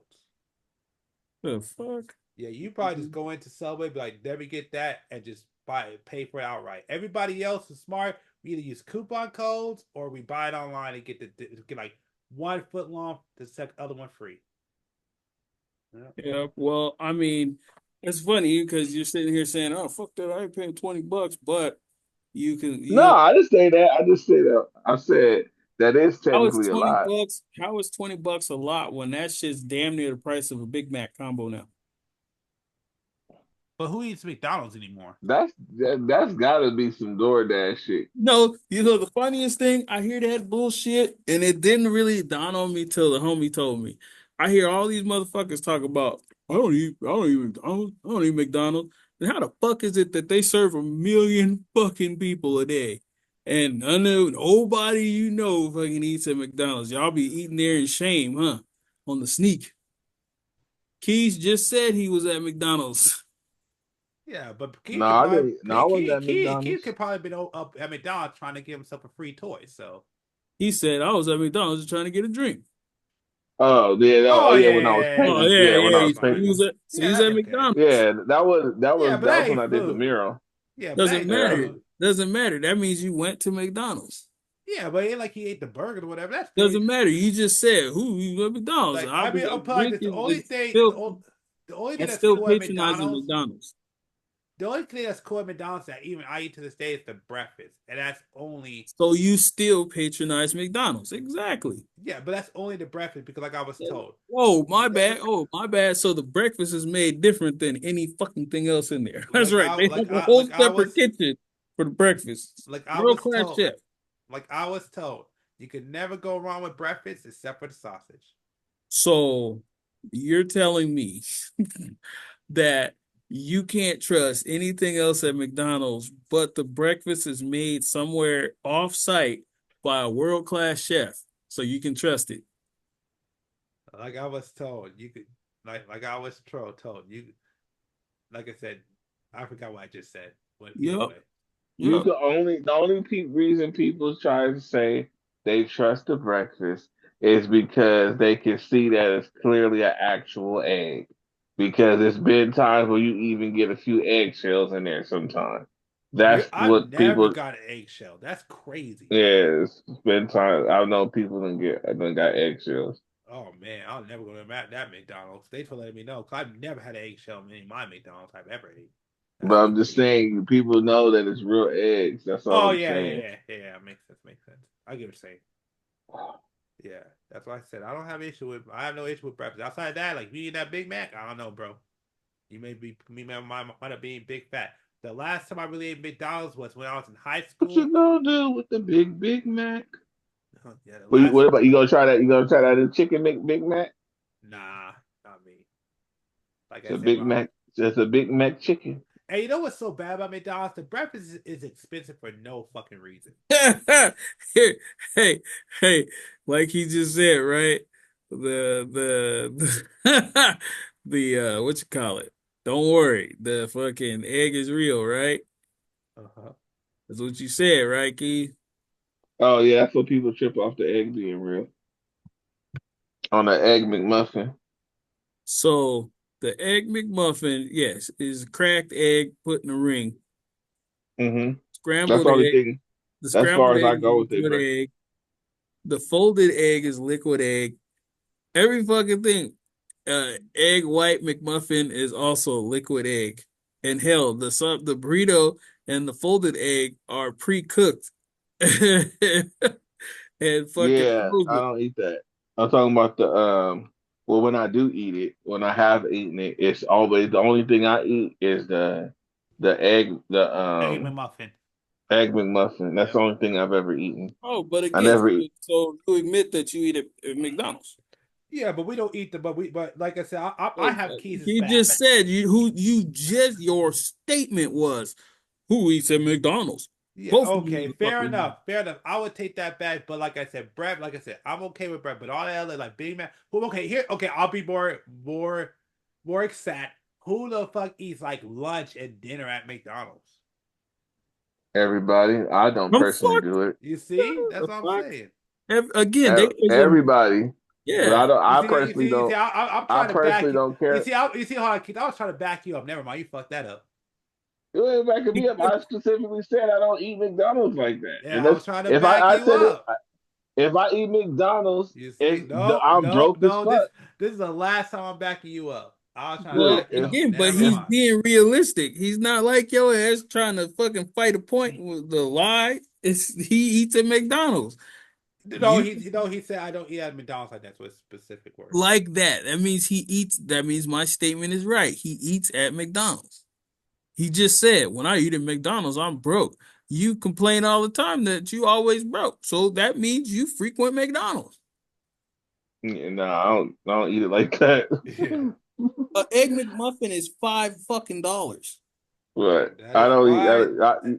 The fuck? Yeah, you probably just go into Subway, be like, let me get that, and just buy it, pay for it outright. Everybody else is smart. We either use coupon codes or we buy it online and get like 1 foot long, the other one free. Yeah. Well, I mean, it's funny because you're sitting here saying, "Oh, fuck that! I ain't paying $20," but No, you. I didn't say that. I just said that. I said that is How is technically a twenty lot. bucks? How is $20 a lot when that shit's damn near the price of a Big Mac combo now? But who eats McDonald's anymore? That's got to be some DoorDash shit. No, the funniest thing, I hear that bullshit, and it didn't really dawn on me till the homie told me. I hear all these motherfuckers talk about, I don't eat McDonald's. And how the fuck is it that they serve 1 million fucking people a day? And nobody fucking eats at McDonald's. Y'all be eating there in shame, huh? On the sneak. Keys just said he was at McDonald's. Yeah, but No, I didn't. No, I wasn't at Keith McDonald's. could probably been up at McDonald's trying to give himself a free toy. So He said, I was at McDonald's trying to get a drink. Oh yeah, Oh yeah. When I was yeah, Oh painting, yeah, yeah, when I yeah. was He painting, was at so yeah, he's that's at okay. McDonald's. yeah, Yeah, but that that was when ain't I did the food. mural. Yeah, but that Doesn't ain't matter. food. Doesn't matter. That means you went to McDonald's. Yeah, but it ain't like he ate the burger or whatever. That's food. Doesn't matter. You just said who you at McDonald's. Like I mean, A I'll put like drink this. The only is thing, still the only thing that's that's still cool at patronizing McDonald's, McDonald's. the only thing that's cool at McDonald's that even I eat to this day is the breakfast, and that's only So you still patronize McDonald's. Exactly. yeah, but that's only the breakfast because like I was told. Oh, my The only, bad. Oh, my bad. So the breakfast is made different than any fucking thing else in there. That's right. They have a whole separate kitchen for the breakfast. like I World was class told chef. like I was told You could never go wrong with breakfast except for the sausage. So you're telling me that you can't trust anything else at McDonald's, but the breakfast is made somewhere off-site by a world-class chef, so you can trust it. Like I was told, you could like I was told you. Like I said, I forgot what I just said. But either Yep. way. You Yep. the only reason people try to say they trust the breakfast is because they can see that it's clearly an actual egg. Because it's been times where you even get a few eggshells in there sometimes. That's I've what never people. got an eggshell. That's crazy. Yeah, it's been times. I know people done got eggshells. Oh man, I'll never go to that McDonald's. Thanks for letting me know. Cause I've never had an eggshell in my McDonald's I've ever ate. That's But I'm just crazy. saying, people know that it's real eggs. That's all Oh I'm yeah, saying. yeah. Makes sense. I get what you're saying. Yeah, that's why I said I don't have I have no issue with breakfast. Outside of that, like you eat that Big Mac, I don't know, bro. You might have been big fat. The last time I really ate McDonald's was when I was in high What school. you gonna do with the Big Mac? Yeah, What about you gonna try that? You gonna try that in chicken Big Mac? Nah, not me. Like It's I a said, Big bro. Mac. It's a Big Mac chicken. Hey, you know what's so bad about McDonald's? The breakfast is expensive for no fucking reason. hey, hey, hey, like he just said, right? The the what you call it? Don't worry, the fucking egg is real, right? Uh-huh. That's what you said, right, Keith? Oh yeah, that's what people trip off the egg being real. On the egg McMuffin. So the egg McMuffin, yes, is cracked egg put in a ring. Mm-hmm. That's Scrambled the only egg. thing. The As far scrambled as egg I is go with it, liquid bro. egg. The folded egg is liquid egg. Every fucking thing. Egg white McMuffin is also liquid egg. And hell, the burrito and the folded egg are pre-cooked and fucking Yeah, I frozen. don't eat that. I'm talking about the well when I do eat it, when I have eaten it, it's always the only thing I eat is the Egg McMuffin. egg McMuffin. That's the Yep. only thing I've ever eaten. Oh, but I again, never eat. so you admit that you eat at McDonald's. Yeah, but we don't eat but like I said, I have Keith's He back. just said your statement was who eats at McDonald's. Yeah, Both of okay, you fair motherfuckers. enough, fair enough. I would take that back, but like I said, bread, like I said, I'm okay with bread, but all that other like Big Mac. Well, okay, here, okay, I'll be more exact. Who the fuck eats like lunch and dinner at McDonald's? Everybody, I don't The personally fuck? do it. You see, that's The what I'm fuck? saying. Again, they Everybody, but yeah. I personally You see, don't. I'm I trying to back personally you. don't care. You see how I was trying to back you up. Never mind, you fucked that up. You ain't backing me up. I specifically said I don't eat McDonald's like that. And Yeah, I that's was trying to if back I you said it. up. If I eat McDonald's, You see, no, I'm no, broke as no. fuck. This is the last time I'm backing you up. I was trying to Well, Look, back you up. again, but Never if he's mind. being realistic. He's not like your ass trying to fucking fight a point with the lie. It's he eats at McDonald's. No, You he said I don't eat at McDonald's like that's what specific words. like that. That means he eats. That means my statement is right. He eats at McDonald's. He just said, when I eat at McDonald's, I'm broke. You complain all the time that you always broke. So that means you frequent McDonald's. no, I don't eat it like that. Yeah, An egg McMuffin is $5 fucking. But that I is don't eat. why.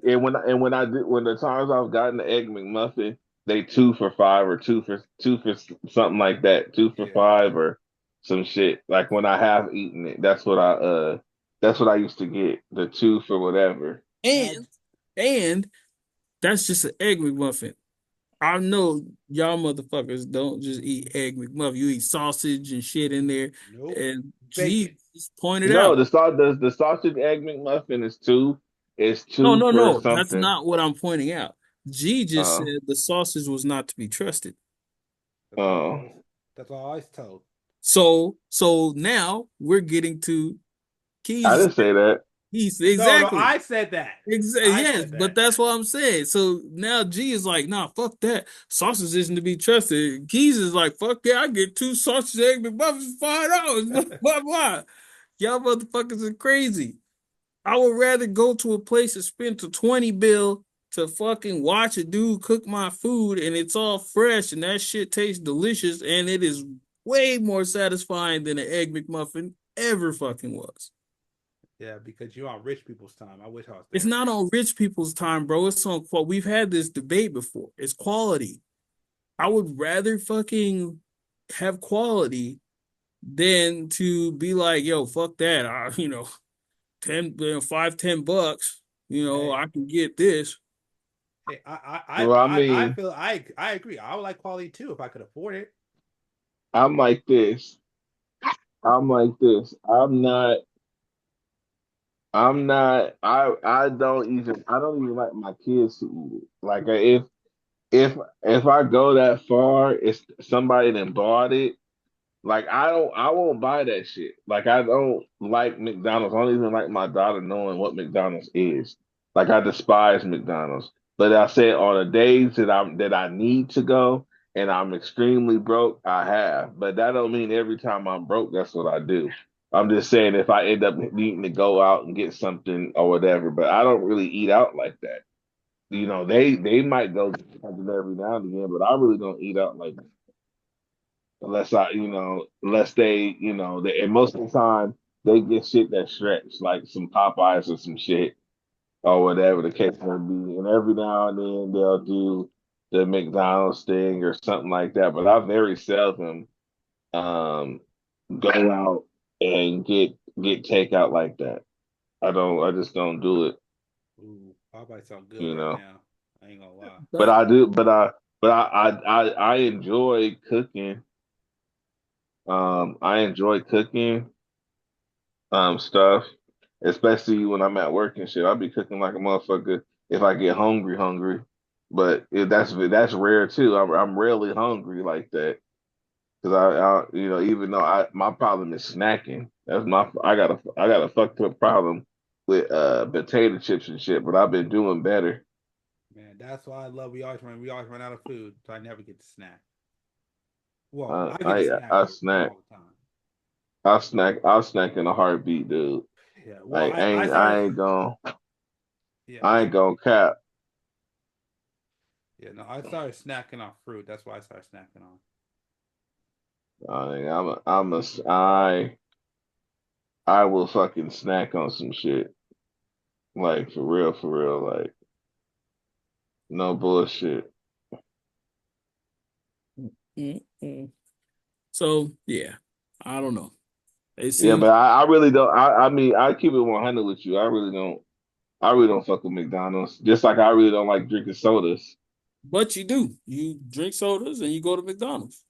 And when I do when the times I've gotten the egg McMuffin, they 2 for $5 or two for something like that. 2 for $5 or some shit. Like when I have eaten it, that's what I used to get. The 2 for whatever. And that's just an egg McMuffin. I know y'all motherfuckers don't just eat egg McMuffin. You eat sausage and shit in there. Nope. And Bacon. Jesus pointed No, out. the sausage egg McMuffin is two. It's No, two no, for no. That's something. not what I'm pointing out. G just Uh, said the sausage was not to be trusted. That's all I uh, was. That's all I was told. So now we're getting to I Keys. didn't say that. He's No, exactly. I said that. I Yes, said but that. that's what I'm saying. So now G is like, nah, fuck that. Sausage isn't to be trusted. Keys is like, fuck yeah, I get 2 sausage egg McMuffins for $5. Blah blah. Y'all motherfuckers are crazy. I would rather go to a place and spend the 20 bill to fucking watch a dude cook my food and it's all fresh and that shit tastes delicious and it is way more satisfying than an Egg McMuffin ever fucking was. Yeah, because you're on rich people's time. I wish I was It's there. not on rich people's time, bro. It's on quality. We've had this debate before. It's quality. I would rather fucking have quality than to be like, yo, fuck that. 10, $5, $10, Hey, I can get this. hey, Well, I I mean, feel I agree. I would like quality too if I could afford it. I'm like this. I'm like this. I don't even like my kids to eat it. Like if I go that far, it's somebody that bought it. Like I won't buy that shit. Like I don't like McDonald's. I don't even like my daughter knowing what McDonald's is. Like I despise McDonald's. But I said on the days that I need to go and I'm extremely broke, I have. But that don't mean every time I'm broke, that's what I do. I'm just saying if I end up needing to go out and get something or whatever, but I don't really eat out like that. They might go get something every now and again, but I really don't eat out like that unless and most of the time they get shit that's stretched, like some Popeyes or some shit or whatever the case may be. And every now and then they'll do the McDonald's thing or something like that. But I very seldom um go out and get takeout like that. I just don't do it, Ooh, Popeye sound good you right know. now. I ain't gonna lie. But But I do, but I enjoy cooking. I enjoy cooking stuff, especially when I'm at work and shit. I'll be cooking like a motherfucker if I get hungry. But that's rare too. I'm rarely hungry like that because even though my problem is snacking. I got a fucked up problem with potato chips and shit. But I've been doing better. Man, that's why I love we always run out of food, so I never get to snack. Well, Uh, I get to I snack I all, snack. all the time. I'll snack in a heartbeat, dude. Yeah. Well, I I ain't started. I ain't gonna Yeah, I ain't gonna cap. yeah. No, I started snacking on fruit. That's why I started snacking on. I mean, I will fucking snack on some shit. Like for real, like no bullshit. mm-mm. So yeah, I don't know. It Yeah, seems, but I really don't. I mean, I keep it 100 with you. I really don't fuck with McDonald's. Just like I really don't like drinking sodas. but you do. You drink sodas and you go to McDonald's.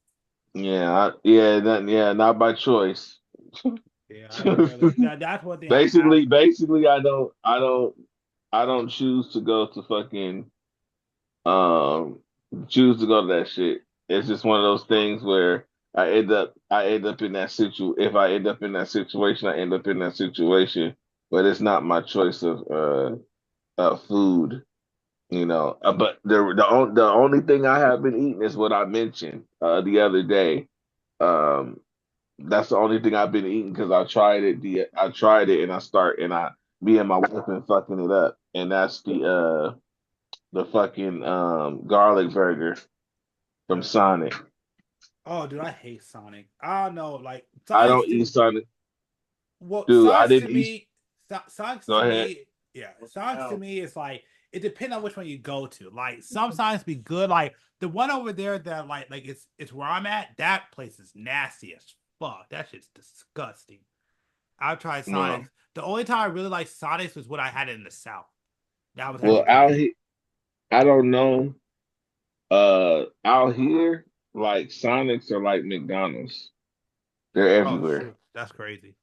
Not by choice. Yeah, I don't really. That's one thing I have. Basically, I don't choose to go to fucking um choose to go to that shit. It's just one of those things where I end up in that if I end up in that situation, I end up in that situation. But it's not my choice of food, But the only thing I have been eating is what I mentioned the other day. Um that's the only thing I've been eating because I tried it and me and my wife been fucking it up. And that's the fucking garlic burger from Sonic. Oh, dude, I hate Sonic. I don't know, like I Sonic's don't eat to Sonic. well, Dude, I Sonic's to didn't eat. me, Sonic's Go to ahead. me, yeah, Sonic's to me is like it depends on which one you go to. Like some Sonics be good, like the one over there that like it's where I'm at. That place is nasty as fuck. That shit's disgusting. I've tried No. Sonics. The only time I really like Sonics was when I had it in the South. That was Well, actually pretty good. I don't know. Out here, like Sonics are like McDonald's. They're Oh everywhere. shoot, that's crazy.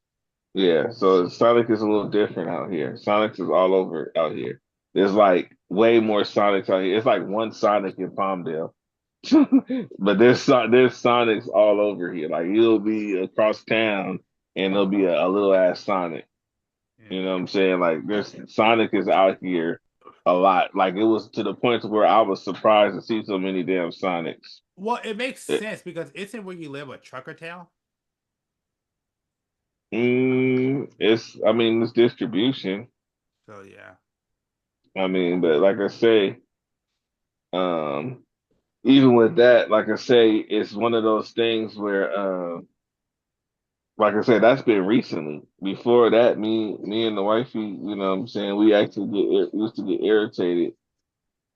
Yeah, so Sonic is a little different out here. Sonic is all over out here. There's like way more Sonics out here. It's like one Sonic in Palmdale. But there's Sonics all over here. Like you'll be across town and there'll be a little ass Sonic. You know Yeah. what I'm saying? Like there's Sonic is out here a lot. Like it was to the point where I was surprised to see so many damn Sonics. Well, it makes It- sense because isn't where you live a trucker town? I mean, it's distribution. So yeah. I mean, but like I say, um, even with that, like I say, it's one of those things where, like I said, that's been recently. Before that, me and the wifey, you know what I'm saying, we actually used to get irritated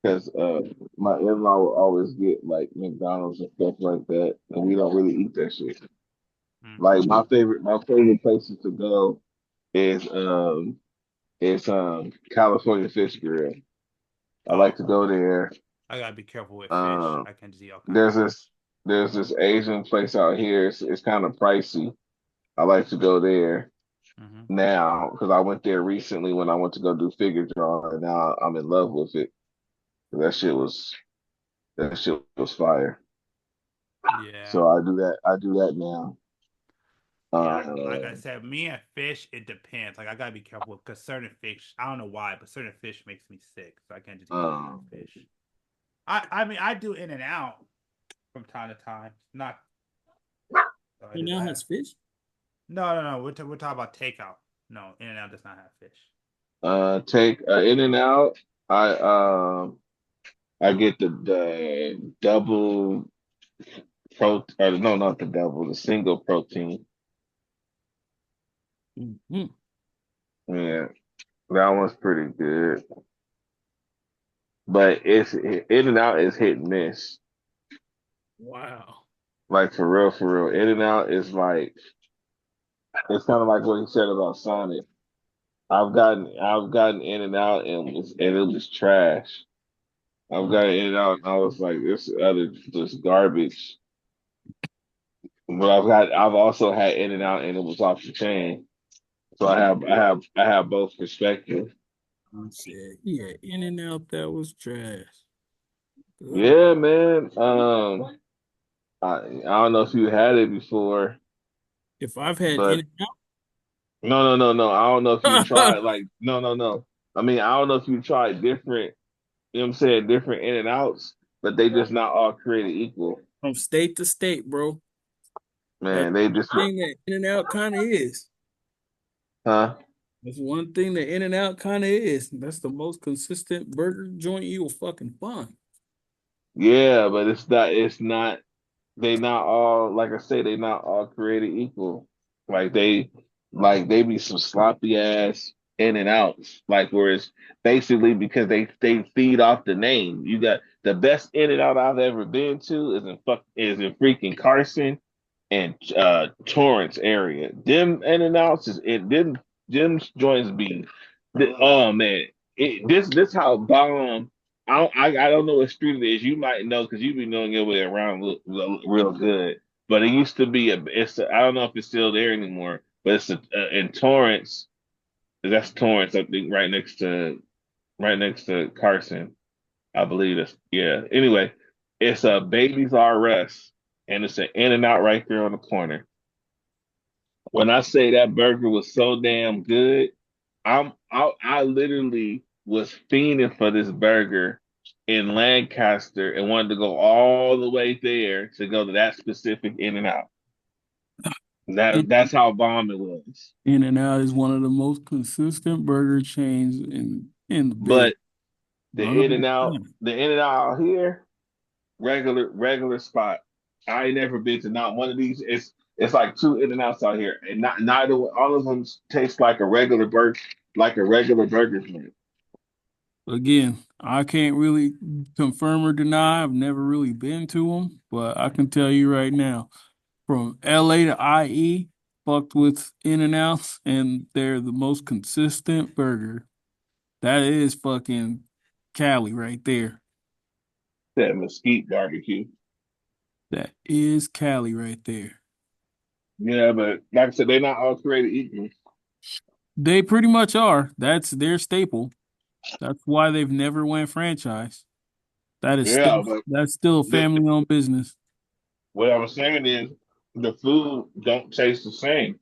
because my in-law would always get like McDonald's and stuff like that, and we don't really eat that shit. Like my favorite places to go is California Fish Grill. I like to go there. I gotta be careful with fish. Um, I can just eat all kinds there's of fish. this Asian place out here. It's kind of pricey. I like to go there Hmm. now because I went there recently when I went to go do figure drawing. And now I'm in love with it. That shit was fire. Yeah. So I do that now. Yeah, like I Uh, said, me and fish, it depends. Like I gotta be careful because certain fish, I don't know why, but certain fish makes me sick, so I can't just eat um, fish. I mean, I do In and Out from time to time. Not so I He do now that. has fish. No. We're talking about takeout. No, In and Out does not have fish. take In and Out. I I get the double or no, not the double, the single protein. Hmm. Yeah, that one's pretty good. But it's In and Out is hit and miss. Wow. Like for real, for real. In and Out is like it's kind of like what he said about Sonic. I've gotten In and Out and it was trash. I've gotten In and Out and I was like, this other just garbage. But I've also had In and Out and it was off the chain. So I have both perspectives. I said, yeah, In and Out that was trash. Good. Yeah, man. I don't know if you had it before, If I've had but In and no. I don't know if you Out tried like no. I mean, I don't know if you tried different, you know what I'm saying, different In and Outs, but they just not all created equal. from state to state, bro. That's Man, they one just thing that In and Out kind of is. huh? That's one thing that In and Out kind of is. That's the most consistent burger joint you will fucking find. Yeah, but it's not they not all like I say, they not all created equal. Like they be some sloppy ass in and outs. Like where it's basically because they feed off the name. You got the best in and out I've ever been to is in freaking Carson and Torrance area. Them in and outs is it them joints be oh man. This how bomb I don't know what street it is. You might know because you've been knowing your way around real good. But it used to be I don't know if it's still there anymore. But in Torrance. That's Torrance. I think right next to Carson. I believe that's yeah. Anyway, it's a Babies R Us, and it's an In and Out right there on the corner. When I say that burger was so damn good, I literally was fiending for this burger in Lancaster and wanted to go all the way there to go to that specific In and Out. That's how bomb it was. In and Out is one of the most consistent burger chains in the biz. But the In and Out, 100%. the In and Out out here, regular spot. I ain't never been to not one of these. It's like two In and Outs out here, and not neither all of them taste like a regular burger joint. Again, I can't really confirm or deny. I've never really been to them, but I can tell you right now, from LA to IE, fucked with In and Outs, and they're the most consistent burger. That is fucking Cali right there. That mesquite barbecue. That is Cali right there. Yeah, but like I said, they're not all created equal. They pretty much are. That's their staple. That's why they've never went franchise. Yeah, but That's still a the, family owned business. what I'm saying is the food don't taste the same.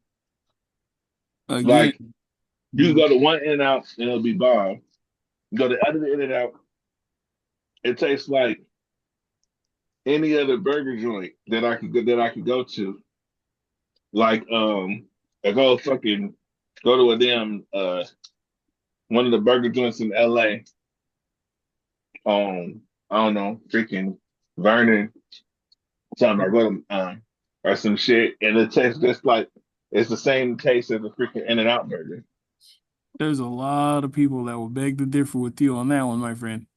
Again, Like you go to one In and Out and it'll be bomb. You go to the other In and Out, it tastes like any other burger joint that I could go to. Like I go to a damn one of the burger joints in LA. I don't know, freaking Vernon, something or some shit, and it tastes just like it's the same taste as a freaking In-N-Out burger. There's a lot of people that will beg to differ with you on that one, my friend.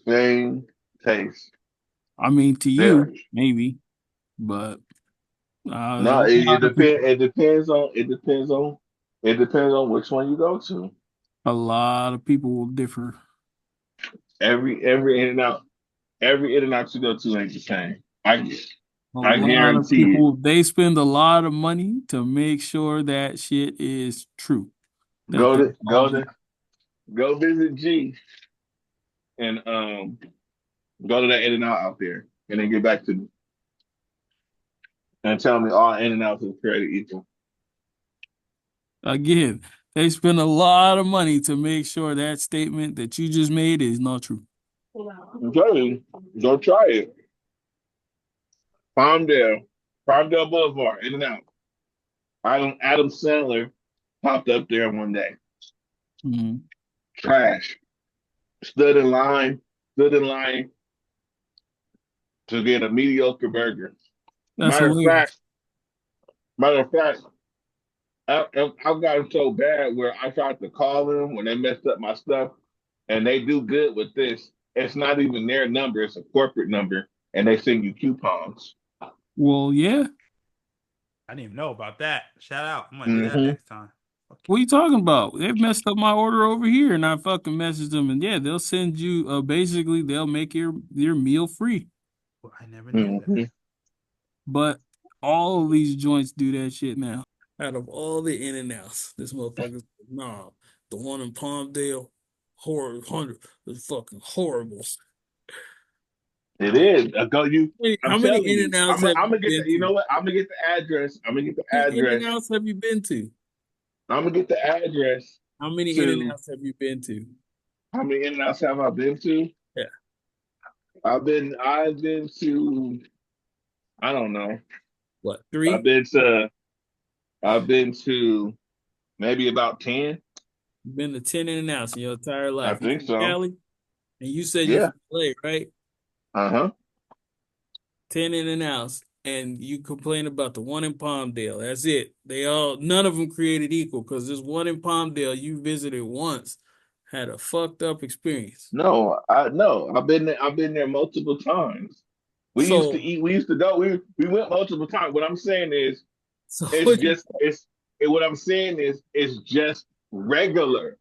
Same taste. I mean, to Yeah. you, maybe, but No, there's a it lot of people. depends. It depends on which one you go to. A lot of people will differ. Every In-N-Out you go to ain't the same. A I lot of guarantee it. people, they spend a lot of money to make sure that shit is true. That Go they're to go all to go visit G and go to that In-N-Out out there and then get back to me and tell me all In-N-Outs is created equal. again, they spend a lot of money to make sure that statement that you just made is not true. Okay, go try it. Palmdale, Palmdale Boulevard, In-N-Out. Adam Sandler popped up there one day. Mhm. Trash. Stood in line to get a mediocre burger. That's Matter of hilarious. fact, matter of fact, I've gotten so bad where I tried to call them when they messed up my stuff, and they do good with this. It's not even their number; it's a corporate number, and they send you coupons. Well, yeah. I didn't even know about that. Shout out. I'm gonna do that Mm-hmm. next time. What are you talking about? They've messed up my order over here, and I fucking messaged them, and yeah, they'll send you. Basically, they'll make your meal free. Well, I never knew Mm-hmm. that. But all of these joints do that shit now. Out of all the In-N-Outs, this motherfucker's nah. The one in Palmdale, horror, is fucking horrible. It is. I'm How many telling you. In-N-Outs have I'm you gonna get been the. You know to? what? I'm gonna get the address. I'm gonna get the How many address. In-N-Outs have you been to? I'm gonna get the address How many to In-N-Outs have you been to? how many In-N-Outs have I been to? Yeah. I've been to. I don't know. What, I've 3? been to. I've been to maybe about 10. You've been to 10 In-N-Outs in your entire I life. You think from so. Cali? And you said you're Yeah. from LA, right? Uh-huh. 10 In-N-Outs, and you complain about the one in Palmdale. That's it. None of them created equal because this one in Palmdale you visited once had a fucked up experience. No, I no. I've been there multiple times. We used to So, eat, we used to go, we went multiple times. What I'm saying is so it's what you, just what I'm saying is it's just regular.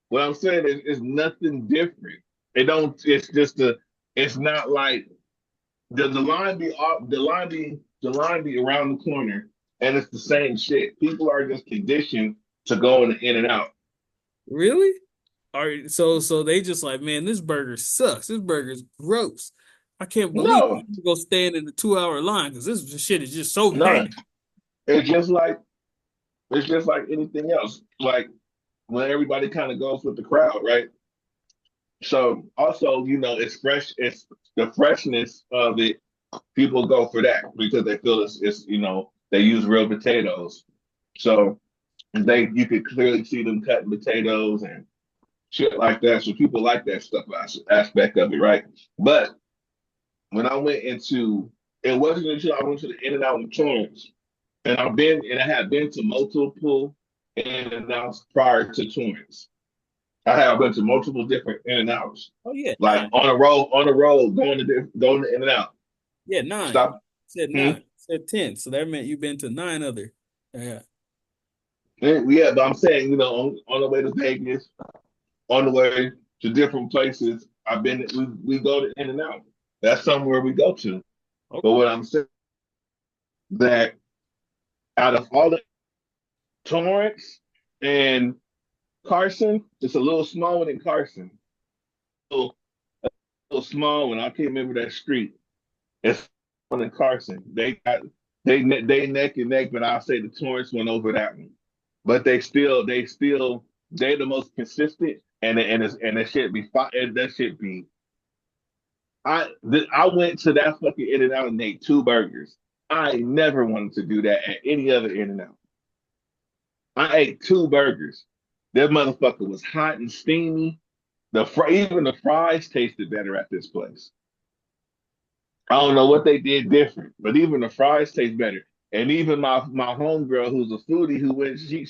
What I'm saying is it's nothing different. It don't it's just a it's not like the line be off the line be around the corner and it's the same shit. People are just conditioned to go in and out. really? So they just like, man, this burger sucks. This burger's gross. I can't believe No, you go stand in the 2 hour line because this shit is just so no. bad. It's just like anything else. Like when everybody kind of goes with the crowd, right? So also, it's fresh. It's the freshness of it. People go for that because they feel it's they use real potatoes. So you could clearly see them cutting potatoes and shit like that. So people like that stuff aspect of it, right? But when I went into it wasn't until I went to the In-N-Out in Torrance, and I had been to multiple In-N-Outs prior to Torrance. I have been to multiple different In-N-Outs, Oh yeah, like 9. on the road, going to In-N-Out. Yeah, 9. Stop. Said Hmm? 9. Said 10. So that meant you've been to 9 other. Yeah. Yeah, but I'm saying, on the way to Vegas, on the way to different places, we go to In-N-Out. That's somewhere we go to. But Okay. what I'm saying that out of all the Torrance and Carson, it's a little smaller than Carson. A little small one. I can't remember that street. It's one in Carson. They neck and neck, but I'll say the Torrance went over that one. But they're the most consistent, and it should be that should be. I went to that fucking In-N-Out and ate 2 burgers. I never wanted to do that at any other In-N-Out. I ate 2 burgers. That motherfucker was hot and steamy. Even the fries tasted better at this place. I don't know what they did different, but even the fries taste better. And even my homegirl, who's a foodie, who went, she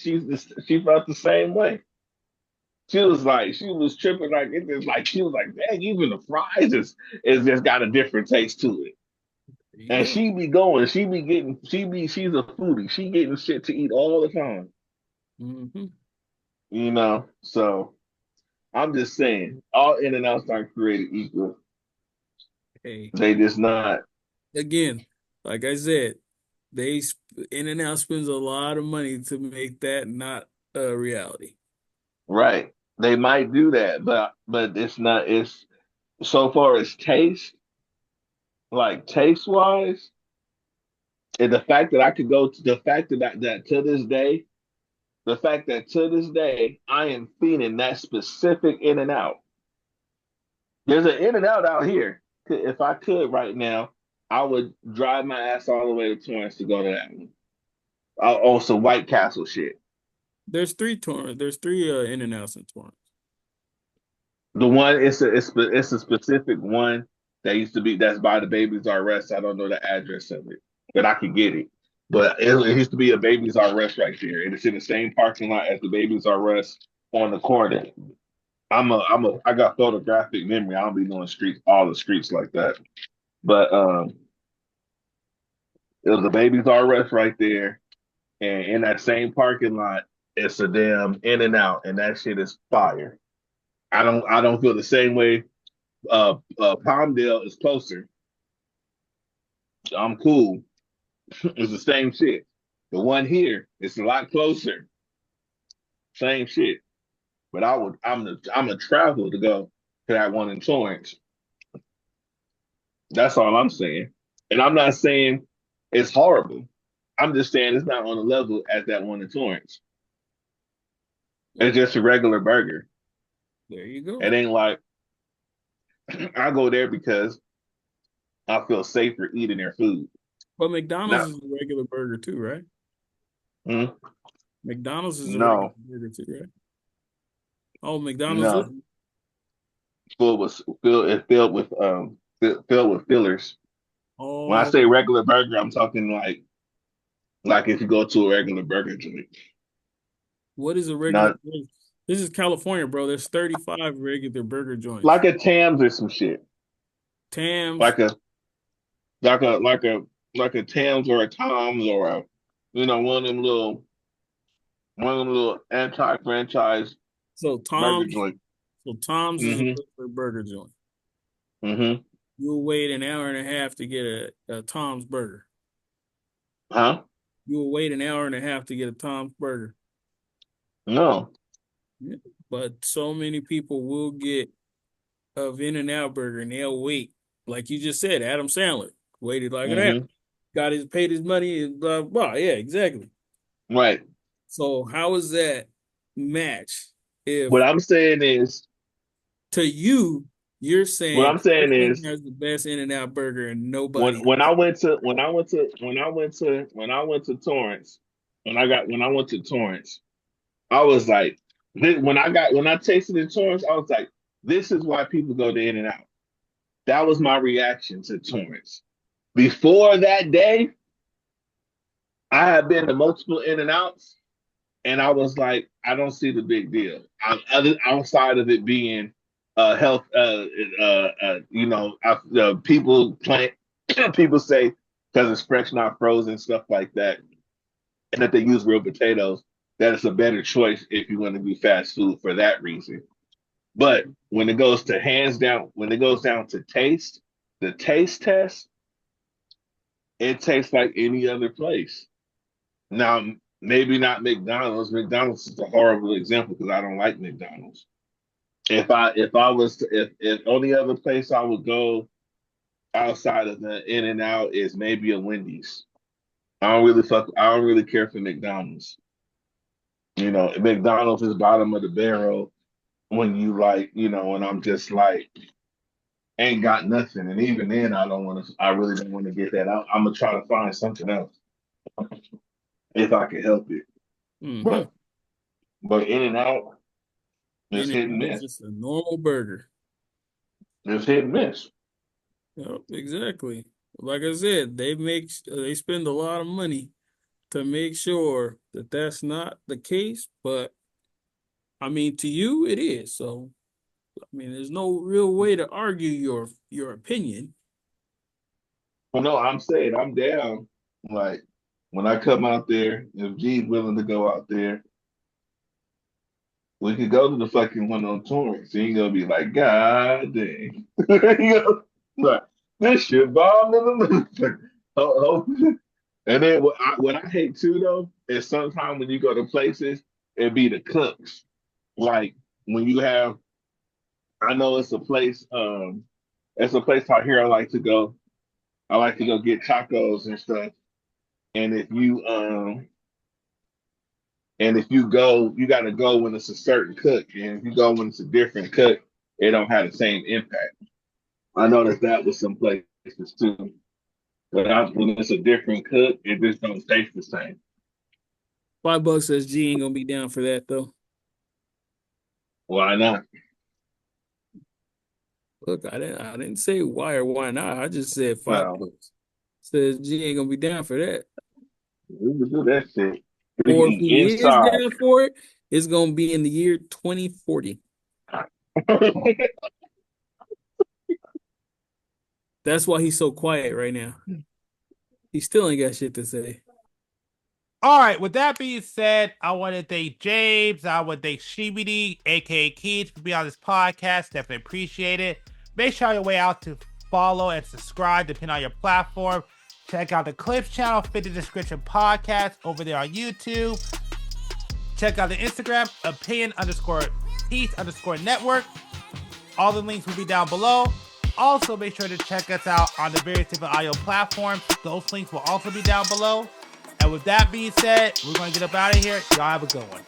felt the same way. She was tripping like it is like she was like, dang, even the fries is just got a different taste to it. There you And go. she be going, she's a foodie. She getting shit to eat all the time. Mm-hmm. You know, so I'm just saying, all in and outs aren't created equal. Hey, They just not. again, like I said, In and Out spends a lot of money to make that not a reality. Right. They might do that, but it's not. It's so far as taste, like taste wise, and the fact that I could go to the fact that to this day, the fact that to this day I am feeding that specific In and Out. There's an In and out here. If I could right now, I would drive my ass all the way to Torrance to go to that one. Also, White Castle shit. There's three In and Outs in Torrance. The one it's a specific one that used to be that's by the Babies R Us. I don't know the address of it, but I could get it. But it used to be a Babies R Us right there, and it's in the same parking lot as the Babies R Us on the corner. I got photographic memory. I don't be knowing all the streets like that. But it was a Babies R Us right there, and in that same parking lot, it's a damn In and Out, and that shit is fire. I don't feel the same way. Palmdale is closer. I'm cool. It's the same shit. The one here is a lot closer. Same shit. But I'm a travel to go to that one in Torrance. That's all I'm saying. And I'm not saying it's horrible. I'm just saying it's not on the level as that one in Torrance. It's just a regular burger. There you go. It ain't like I go there because I feel safer eating their food. But McDonald's No, is a regular burger too, right? mm, McDonald's is a regular no, burger too, right? Oh, McDonald's is? no. Filled with filled with fillers. When I Oh, say regular burger, I'm talking like if you go to a regular burger joint. what is a regular? Not This is California, bro. There's 35 regular burger joints. like a Tams or some shit. Tams. Like a like a like a like a Tams or a Tom's or a one of them little anti-franchise So burger Tom's. joint. So Tom's is a Mm-hmm. regular burger joint. Mm-hmm. You'll wait an hour and a half to get a Tom's burger. Huh? You'll wait an hour and a half to get a Tom's burger. No. Yeah. But so many people will get a In-N-Out burger and they'll wait. Like you just said, Adam Sandler waited like an hour. Mm-hmm. Paid his money and blah, blah. Yeah, exactly. Right. So how is that match if What I'm saying is to you, you're what saying I'm saying Kirkland is has the best In-N-Out burger and when nobody when else? I went to when I went to when I went to when I went to Torrance, when I went to Torrance, I was like, when I tasted the Torrance, I was like, this is why people go to In and Out. That was my reaction to Torrance. Before that day, I had been to multiple In and Outs, and I was like, I don't see the big deal. Outside of it being health, people plant, people say because it's fresh, not frozen, stuff like that, and that they use real potatoes. That it's a better choice if you want to do fast food for that reason. But when it goes to hands down, when it goes down to taste, the taste test, it tastes like any other place. Now, maybe not McDonald's. McDonald's is a horrible example because I don't like McDonald's. If I was to, if only other place I would go outside of the In and Out is maybe a Wendy's. I don't really care for McDonald's. You know, McDonald's is bottom of the barrel when you like, when I'm just like ain't got nothing. And even then I really don't want to get that out. I'm gonna try to find something else if I can help it. Mm-hmm. But In and Out, It's And hit and it's miss. just a normal burger. It's hit and miss. Yep, exactly. Like I said, they spend a lot of money to make sure that that's not the case. But I mean, to you, it is. So I mean, there's no real way to argue your opinion. Well, no, I'm saying I'm down. Like when I come out there, if G's willing to go out there, we could go to the fucking one on Torrance. He ain't gonna be like, God dang. You know, like, this shit bomb in the motherfucker. And then what I hate too though is sometimes when you go to places, it be the cooks. Like when you have, I know it's a place out here I like to go. I like to go get tacos and stuff. And if you go, you gotta go when it's a certain cook. And if you go when it's a different cook, it don't have the same impact. I noticed that with some places too. When it's a different cook, it just don't taste the same. $5 says G ain't gonna be down for that though. Why not? Look, I didn't say why or why not. I just said $5. Well, Says G ain't gonna be down for that. we can do that shit. We Or can if eat he is inside. down for it, it's gonna be in the year 2040. That's why he's so quiet right now. He still ain't got shit to say. All right, with that being said, I want to thank James. I want to thank Shibidi, aka Keith, for being on this podcast. Definitely appreciate it. Make sure on your way out to follow and subscribe, depending on your platform. Check out the Clips channel, Fit the Description Podcast, over there on YouTube. Check out the Instagram, opinion_peace_network. All the links will be down below. Also, make sure to check us out on the various different audio platforms. Those links will also be down below. And with that being said, we're going to get up out of here. Y'all have a good one.